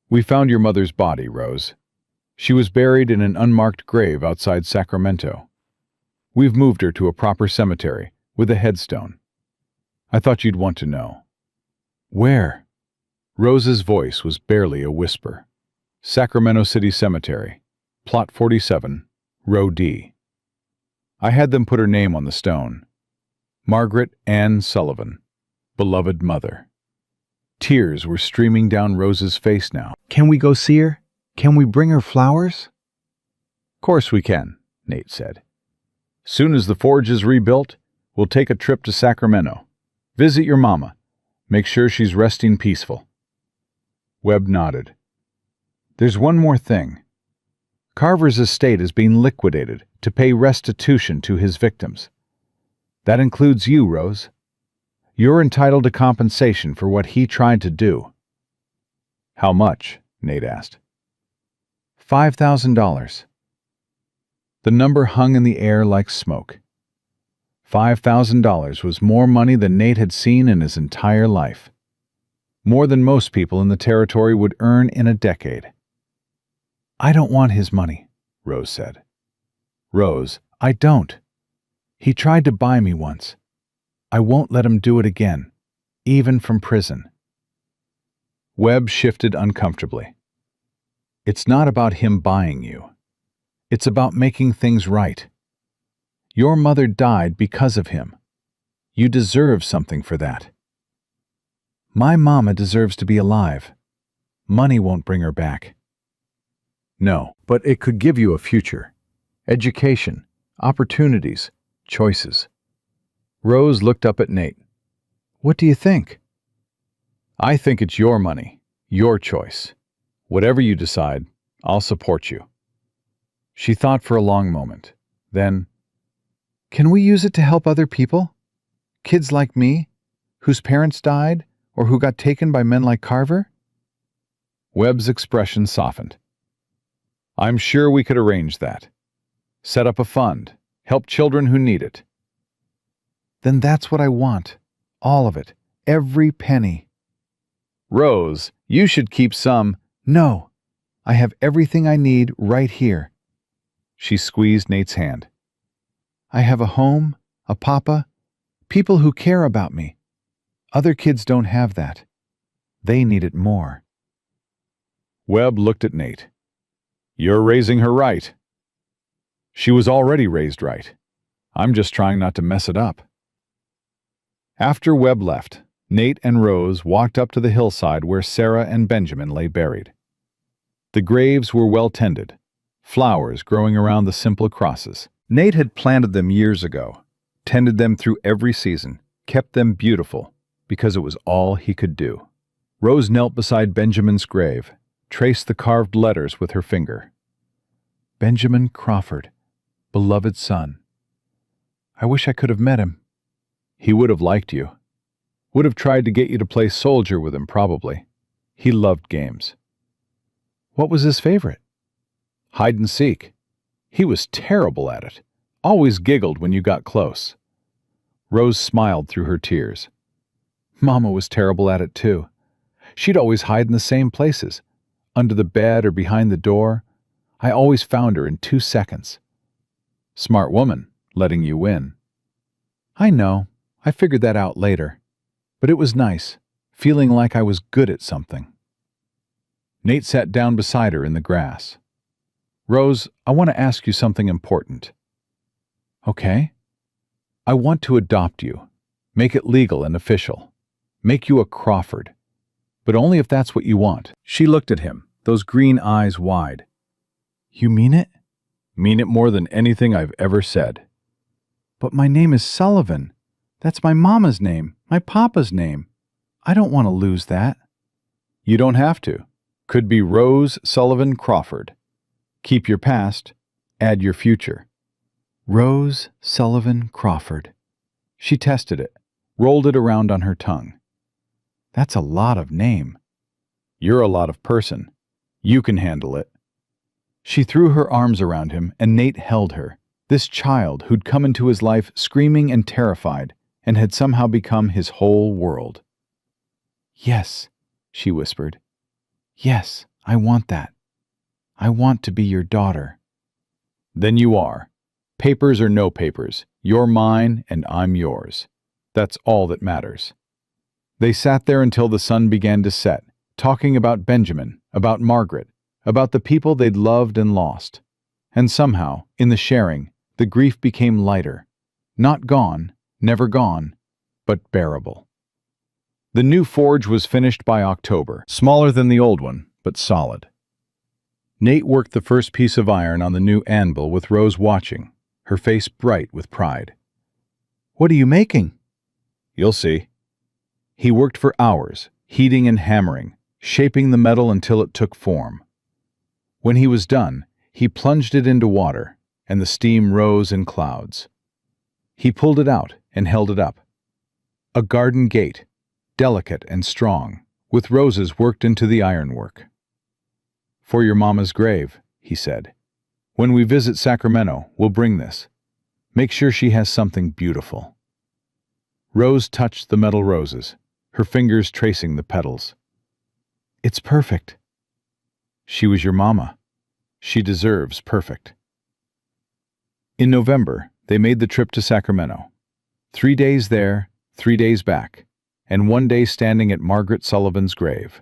"We found your mother's body, Rose. She was buried in an unmarked grave outside Sacramento. We've moved her to a proper cemetery with a headstone. I thought you'd want to know." "Where?" Rose's voice was barely a whisper. "Sacramento City Cemetery, Plot 47, Row D. I had them put her name on the stone. Margaret Ann Sullivan, beloved mother." Tears were streaming down Rose's face now. "Can we go see her? Can we bring her flowers?" "Course we can," Nate said. "Soon as the forge is rebuilt, we'll take a trip to Sacramento. Visit your mama. Make sure she's resting peaceful." Webb nodded. "There's one more thing. Carver's estate is being liquidated to pay restitution to his victims. That includes you, Rose. You're entitled to compensation for what he tried to do." "How much?" Nate asked. $5,000. The number hung in the air like smoke. $5,000 was more money than Nate had seen in his entire life. More than most people in the territory would earn in a decade. "I don't want his money," Rose said. "Rose, I don't. He tried to buy me once. I won't let him do it again, even from prison." Webb shifted uncomfortably. "It's not about him buying you. It's about making things right. Your mother died because of him. You deserve something for that." "My mama deserves to be alive. Money won't bring her back." "No, but it could give you a future. Education, opportunities, choices." Rose looked up at Nate. "What do you think?" "I think it's your money, your choice. Whatever you decide, I'll support you." She thought for a long moment. Then, "Can we use it to help other people? Kids like me, whose parents died or who got taken by men like Carver?" Webb's expression softened. "I'm sure we could arrange that. Set up a fund, help children who need it." "Then that's what I want. All of it. Every penny." "Rose, you should keep some." "No. I have everything I need right here." She squeezed Nate's hand. "I have a home, a papa, people who care about me. Other kids don't have that. They need it more." Webb looked at Nate. "You're raising her right." She was already raised right. I'm just trying not to mess it up. After Webb left, Nate and Rose walked up to the hillside where Sarah and Benjamin lay buried. The graves were well tended, flowers growing around the simple crosses. Nate had planted them years ago, tended them through every season, kept them beautiful, because it was all he could do. Rose knelt beside Benjamin's grave, traced the carved letters with her finger. Benjamin Crawford, beloved son. I wish I could have met him. He would have liked you. Would have tried to get you to play soldier with him, probably. He loved games. What was his favorite? Hide and seek. He was terrible at it. Always giggled when you got close. Rose smiled through her tears. Mama was terrible at it, too. She'd always hide in the same places, under the bed or behind the door. I always found her in 2 seconds. Smart woman, letting you win. I know. I figured that out later. But it was nice, feeling like I was good at something. Nate sat down beside her in the grass. Rose, I want to ask you something important. Okay. I want to adopt you, make it legal and official, make you a Crawford, but only if that's what you want. She looked at him, those green eyes wide. You mean it? Mean it more than anything I've ever said. But my name is Sullivan. That's my mama's name, my papa's name. I don't want to lose that. You don't have to. Could be Rose Sullivan Crawford. Keep your past, add your future. Rose Sullivan Crawford. She tested it, rolled it around on her tongue. That's a lot of name. You're a lot of person. You can handle it. She threw her arms around him, and Nate held her, this child who'd come into his life screaming and terrified, and had somehow become his whole world. Yes, she whispered. Yes, I want that. I want to be your daughter. Then you are. Papers or no papers, you're mine and I'm yours. That's all that matters. They sat there until the sun began to set, talking about Benjamin, about Margaret, about the people they'd loved and lost. And somehow, in the sharing, the grief became lighter. Not gone, never gone, but bearable. The new forge was finished by October, smaller than the old one, but solid. Nate worked the first piece of iron on the new anvil with Rose watching, her face bright with pride. What are you making? You'll see. He worked for hours, heating and hammering, shaping the metal until it took form. When he was done, he plunged it into water, and the steam rose in clouds. He pulled it out and held it up. A garden gate, delicate and strong, with roses worked into the ironwork. For your mama's grave, he said. When we visit Sacramento, we'll bring this. Make sure she has something beautiful. Rose touched the metal roses, her fingers tracing the petals. It's perfect. She was your mama. She deserves perfect. In November, they made the trip to Sacramento. 3 days there, 3 days back, and 1 day standing at Margaret Sullivan's grave.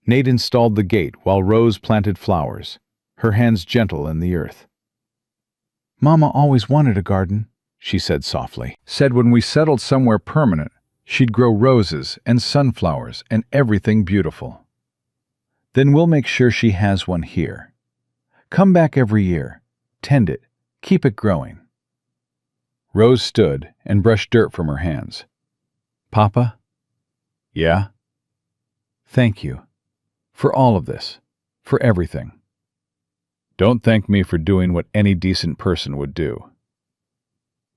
Nate installed the gate while Rose planted flowers, her hands gentle in the earth. Mama always wanted a garden, she said softly. Said when we settled somewhere permanent, she'd grow roses and sunflowers and everything beautiful. Then we'll make sure she has one here. Come back every year, tend it, keep it growing. Rose stood and brushed dirt from her hands. Papa? Yeah? Thank you. For all of this. For everything. Don't thank me for doing what any decent person would do.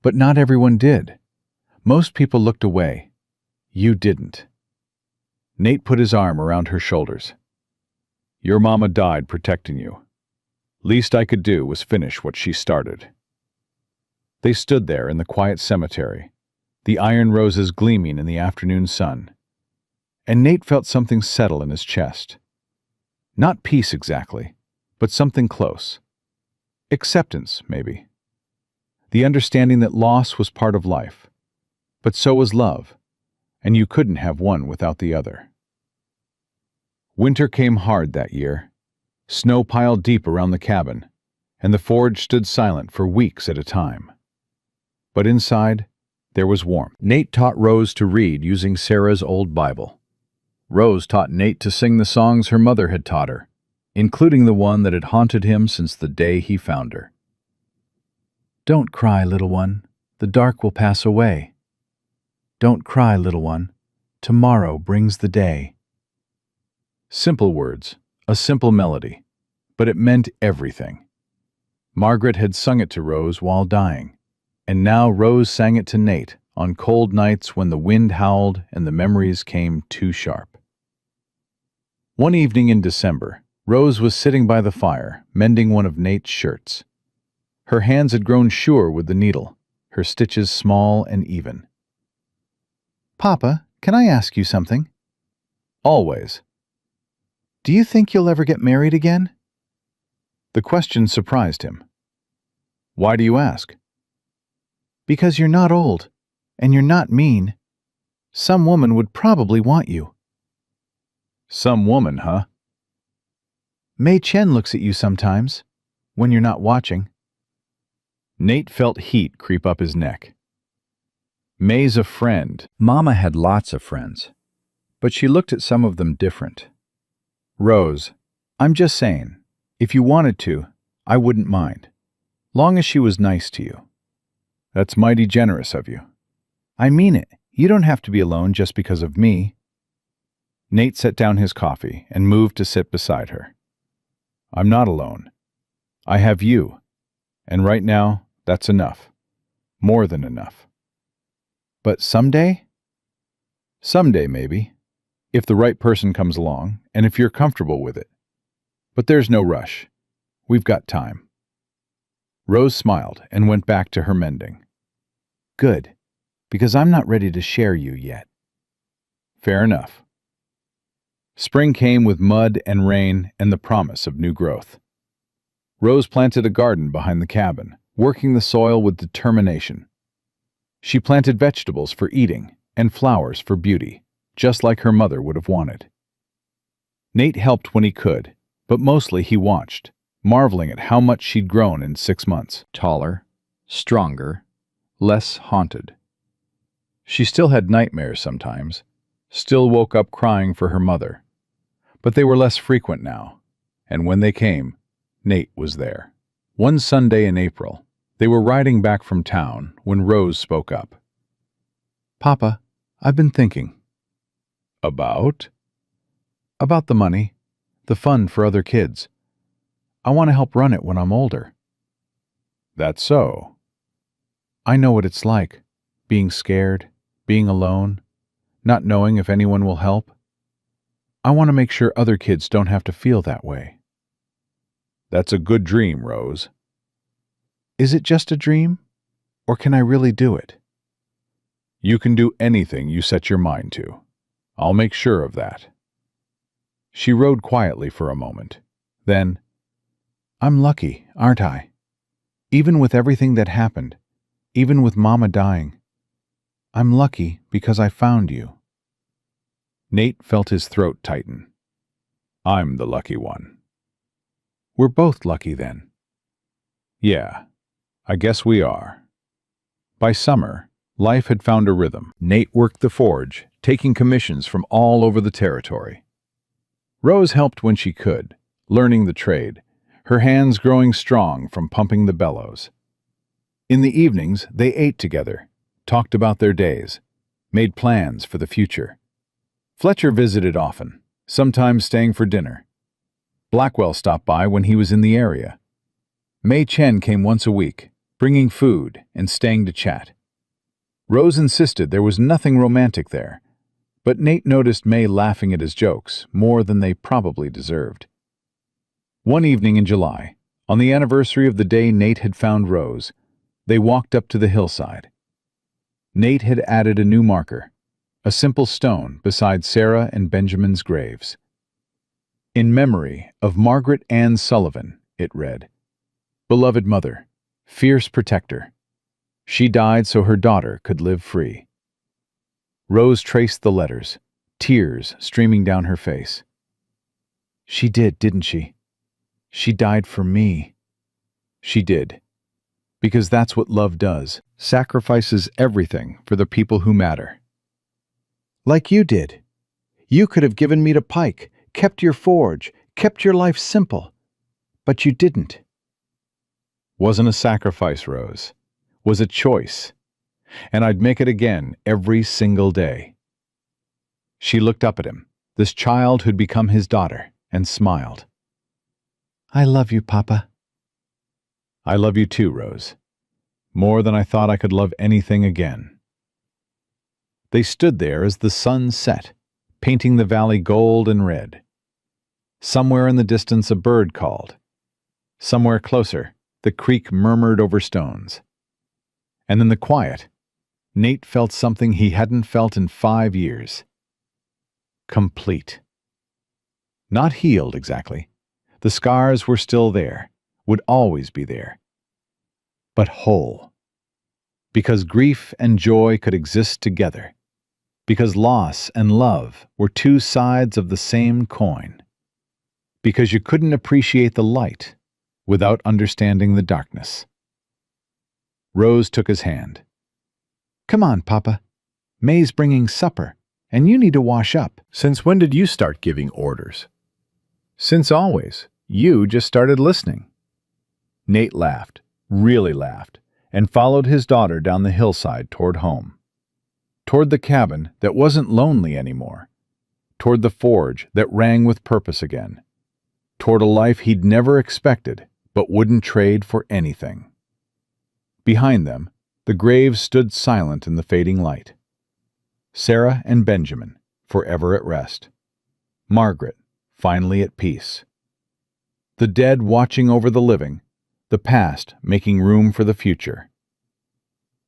But not everyone did. Most people looked away. You didn't. Nate put his arm around her shoulders. Your mama died protecting you. Least I could do was finish what she started. They stood there in the quiet cemetery, the iron roses gleaming in the afternoon sun. And Nate felt something settle in his chest. Not peace exactly, but something close. Acceptance, maybe. The understanding that loss was part of life. But so was love, and you couldn't have one without the other. Winter came hard that year. Snow piled deep around the cabin, and the forge stood silent for weeks at a time. But inside, there was warmth. Nate taught Rose to read using Sarah's old Bible. Rose taught Nate to sing the songs her mother had taught her, including the one that had haunted him since the day he found her. "Don't cry, little one. The dark will pass away. Don't cry, little one. Tomorrow brings the day." Simple words, a simple melody, but it meant everything. Margaret had sung it to Rose while dying, and now Rose sang it to Nate on cold nights when the wind howled and the memories came too sharp. One evening in December, Rose was sitting by the fire, mending one of Nate's shirts. Her hands had grown sure with the needle, her stitches small and even. "Papa, can I ask you something?" "Always." "Do you think you'll ever get married again?" The question surprised him. "Why do you ask?" "Because you're not old, and you're not mean. Some woman would probably want you." "Some woman, huh?" "Mei Chen looks at you sometimes, when you're not watching." Nate felt heat creep up his neck. May's a friend. Mama had lots of friends, but she looked at some of them different. "Rose, I'm just saying, if you wanted to, I wouldn't mind, long as she was nice to you." "That's mighty generous of you." "I mean it. You don't have to be alone just because of me." Nate set down his coffee and moved to sit beside her. "I'm not alone. I have you, and right now, that's enough. More than enough." "But someday?" "Someday, maybe, if the right person comes along and if you're comfortable with it. But there's no rush. We've got time." Rose smiled and went back to her mending. "Good, because I'm not ready to share you yet." "Fair enough." Spring came with mud and rain and the promise of new growth. Rose planted a garden behind the cabin, working the soil with determination. She planted vegetables for eating and flowers for beauty, just like her mother would have wanted. Nate helped when he could, but mostly he watched, marveling at how much she'd grown in 6 months. Taller, stronger, less haunted. She still had nightmares sometimes, still woke up crying for her mother. But they were less frequent now, and when they came, Nate was there. One Sunday in April, they were riding back from town when Rose spoke up. "Papa, I've been thinking." "About?" "About the money, the fund for other kids. I want to help run it when I'm older." "That's so?" "I know what it's like, being scared, being alone, not knowing if anyone will help. I want to make sure other kids don't have to feel that way." "That's a good dream, Rose." "Is it just a dream? Or can I really do it?" "You can do anything you set your mind to. I'll make sure of that." She rode quietly for a moment. Then, "I'm lucky, aren't I? Even with everything that happened, even with Mama dying, I'm lucky because I found you." Nate felt his throat tighten. "I'm the lucky one." "We're both lucky then." "Yeah, I guess we are." By summer, life had found a rhythm. Nate worked the forge, taking commissions from all over the territory. Rose helped when she could, learning the trade, her hands growing strong from pumping the bellows. In the evenings, they ate together, talked about their days, made plans for the future. Fletcher visited often, sometimes staying for dinner. Blackwell stopped by when he was in the area. Mei Chen came once a week, bringing food and staying to chat. Rose insisted there was nothing romantic there, but Nate noticed May laughing at his jokes more than they probably deserved. One evening in July, on the anniversary of the day Nate had found Rose, they walked up to the hillside. Nate had added a new marker, a simple stone beside Sarah and Benjamin's graves. "In memory of Margaret Ann Sullivan," it read. "Beloved mother, fierce protector. She died so her daughter could live free." Rose traced the letters, tears streaming down her face. "She did, didn't she? She died for me." She did. Because that's what love does. Sacrifices everything for the people who matter. Like you did. You could have given me to Pike, kept your forge, kept your life simple. But you didn't. Wasn't a sacrifice, Rose. Was a choice. And I'd make it again every single day. She looked up at him, this child who'd become his daughter, and smiled. I love you, Papa. I love you too, Rose. More than I thought I could love anything again. They stood there as the sun set, painting the valley gold and red. Somewhere in the distance a bird called. Somewhere closer, the creek murmured over stones. And in the quiet, Nate felt something he hadn't felt in 5 years. Complete. Not healed exactly. The scars were still there, would always be there. But whole. Because grief and joy could exist together. Because loss and love were two sides of the same coin. Because you couldn't appreciate the light without understanding the darkness. Rose took his hand. Come on, Papa. May's bringing supper, and you need to wash up. Since when did you start giving orders? Since always. You just started listening. Nate laughed, really laughed, and followed his daughter down the hillside toward home. Toward the cabin that wasn't lonely anymore. Toward the forge that rang with purpose again. Toward a life he'd never expected, but wouldn't trade for anything. Behind them, the graves stood silent in the fading light. Sarah and Benjamin, forever at rest. Margaret, finally at peace. The dead watching over the living, the past making room for the future.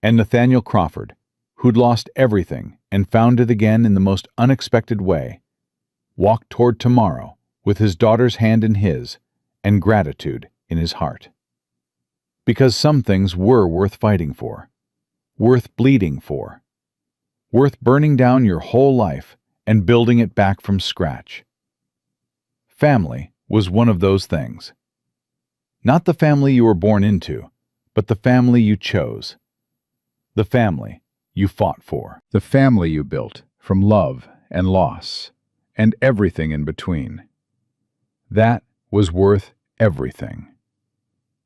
And Nathaniel Crawford, who'd lost everything and found it again in the most unexpected way, walked toward tomorrow with his daughter's hand in his and gratitude in his heart. Because some things were worth fighting for, worth bleeding for, worth burning down your whole life and building it back from scratch. Family was one of those things. Not the family you were born into, but the family you chose. The family you fought for. The family you built from love and loss and everything in between. That was worth everything.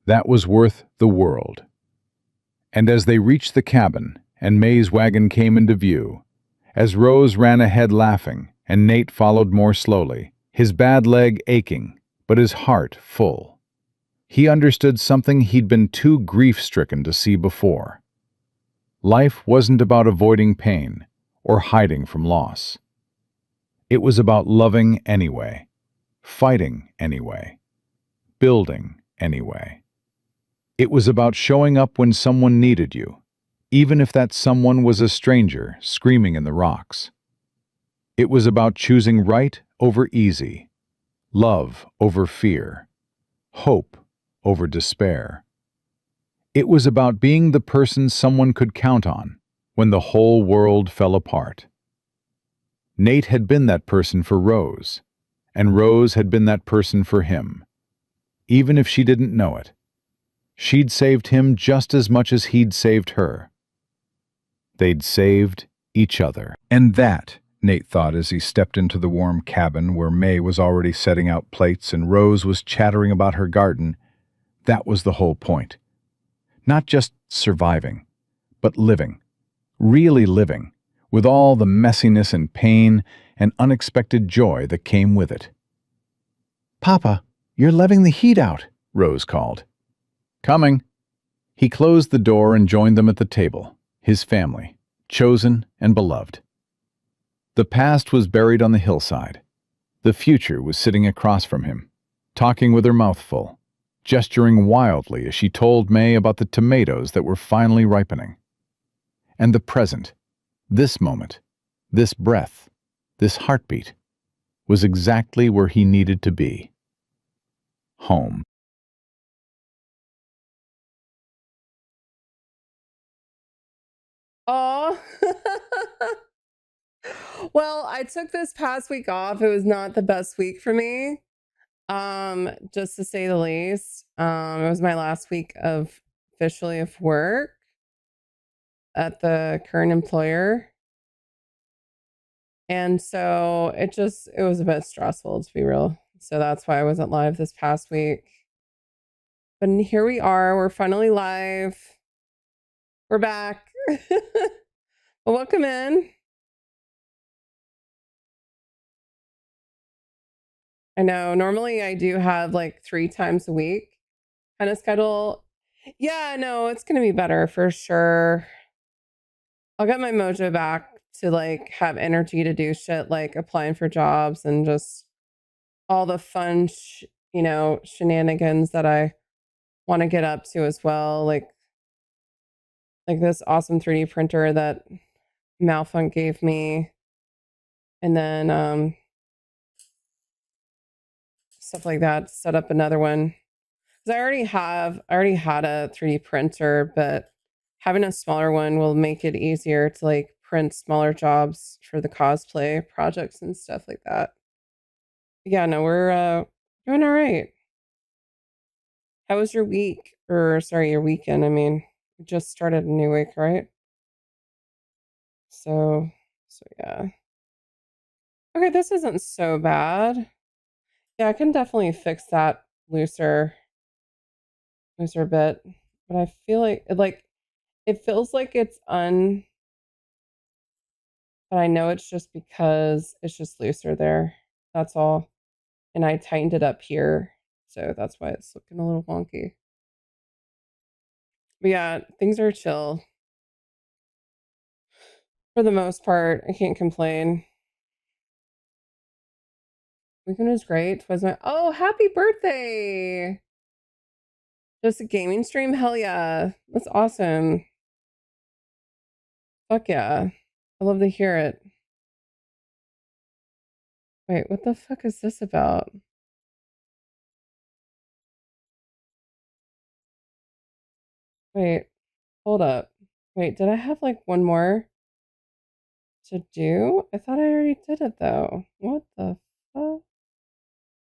That was worth the world. And as they reached the cabin and May's wagon came into view, as Rose ran ahead laughing and Nate followed more slowly, his bad leg aching, but his heart full, he understood something he'd been too grief-stricken to see before. Life wasn't about avoiding pain or hiding from loss. It was about loving anyway, fighting anyway, building anyway. It was about showing up when someone needed you, even if that someone was a stranger screaming in the rocks. It was about choosing right over easy, love over fear, hope over despair. It was about being the person someone could count on when the whole world fell apart. Nate had been that person for Rose, and Rose had been that person for him. Even if she didn't know it, she'd saved him just as much as he'd saved her. They'd saved each other. And that, Nate thought as he stepped into the warm cabin where May was already setting out plates and Rose was chattering about her garden, that was the whole point. Not just surviving, but living, really living, with all the messiness and pain and unexpected joy that came with it. Papa, you're letting the heat out, Rose called. Coming. He closed the door and joined them at the table, his family, chosen and beloved. The past was buried on the hillside. The future was sitting across from him, talking with her mouth full, gesturing wildly as she told May about the tomatoes that were finally ripening. And the present, this moment, this breath, this heartbeat, was exactly where he needed to be. Home. Oh, well, I took this past week off. It was not the best week for me. Just to say the least. It was my last week of officially of work at the current employer. And so it was a bit stressful, to be real. So that's why I wasn't live this past week. But here we are. We're finally live. We're back. Well, welcome in. I know. Normally I do have like 3 times a week kind of schedule. Yeah, no, it's going to be better for sure. I'll get my mojo back to like have energy to do shit like applying for jobs and just all the fun, shenanigans that I want to get up to as well. Like this awesome 3D printer that Malfunk gave me. And then stuff like that, set up another one. Because I already had a 3D printer, but having a smaller one will make it easier to like print smaller jobs for the cosplay projects and stuff like that. Yeah, no, we're doing all right. How was your week? Or sorry, your weekend? I mean, we just started a new week, right? So yeah. Okay, this isn't so bad. Yeah, I can definitely fix that looser bit. But I feel like it feels like it's but I know it's just because it's just looser there. That's all. And I tightened it up here. So that's why it's looking a little wonky. But yeah, things are chill. For the most part, I can't complain. Weekend was great. Was my happy birthday! Just a gaming stream? Hell yeah. That's awesome. Fuck yeah. I love to hear it. Wait, what the fuck is this about? Wait, hold up. Wait, did I have like one more to do? I thought I already did it though. What the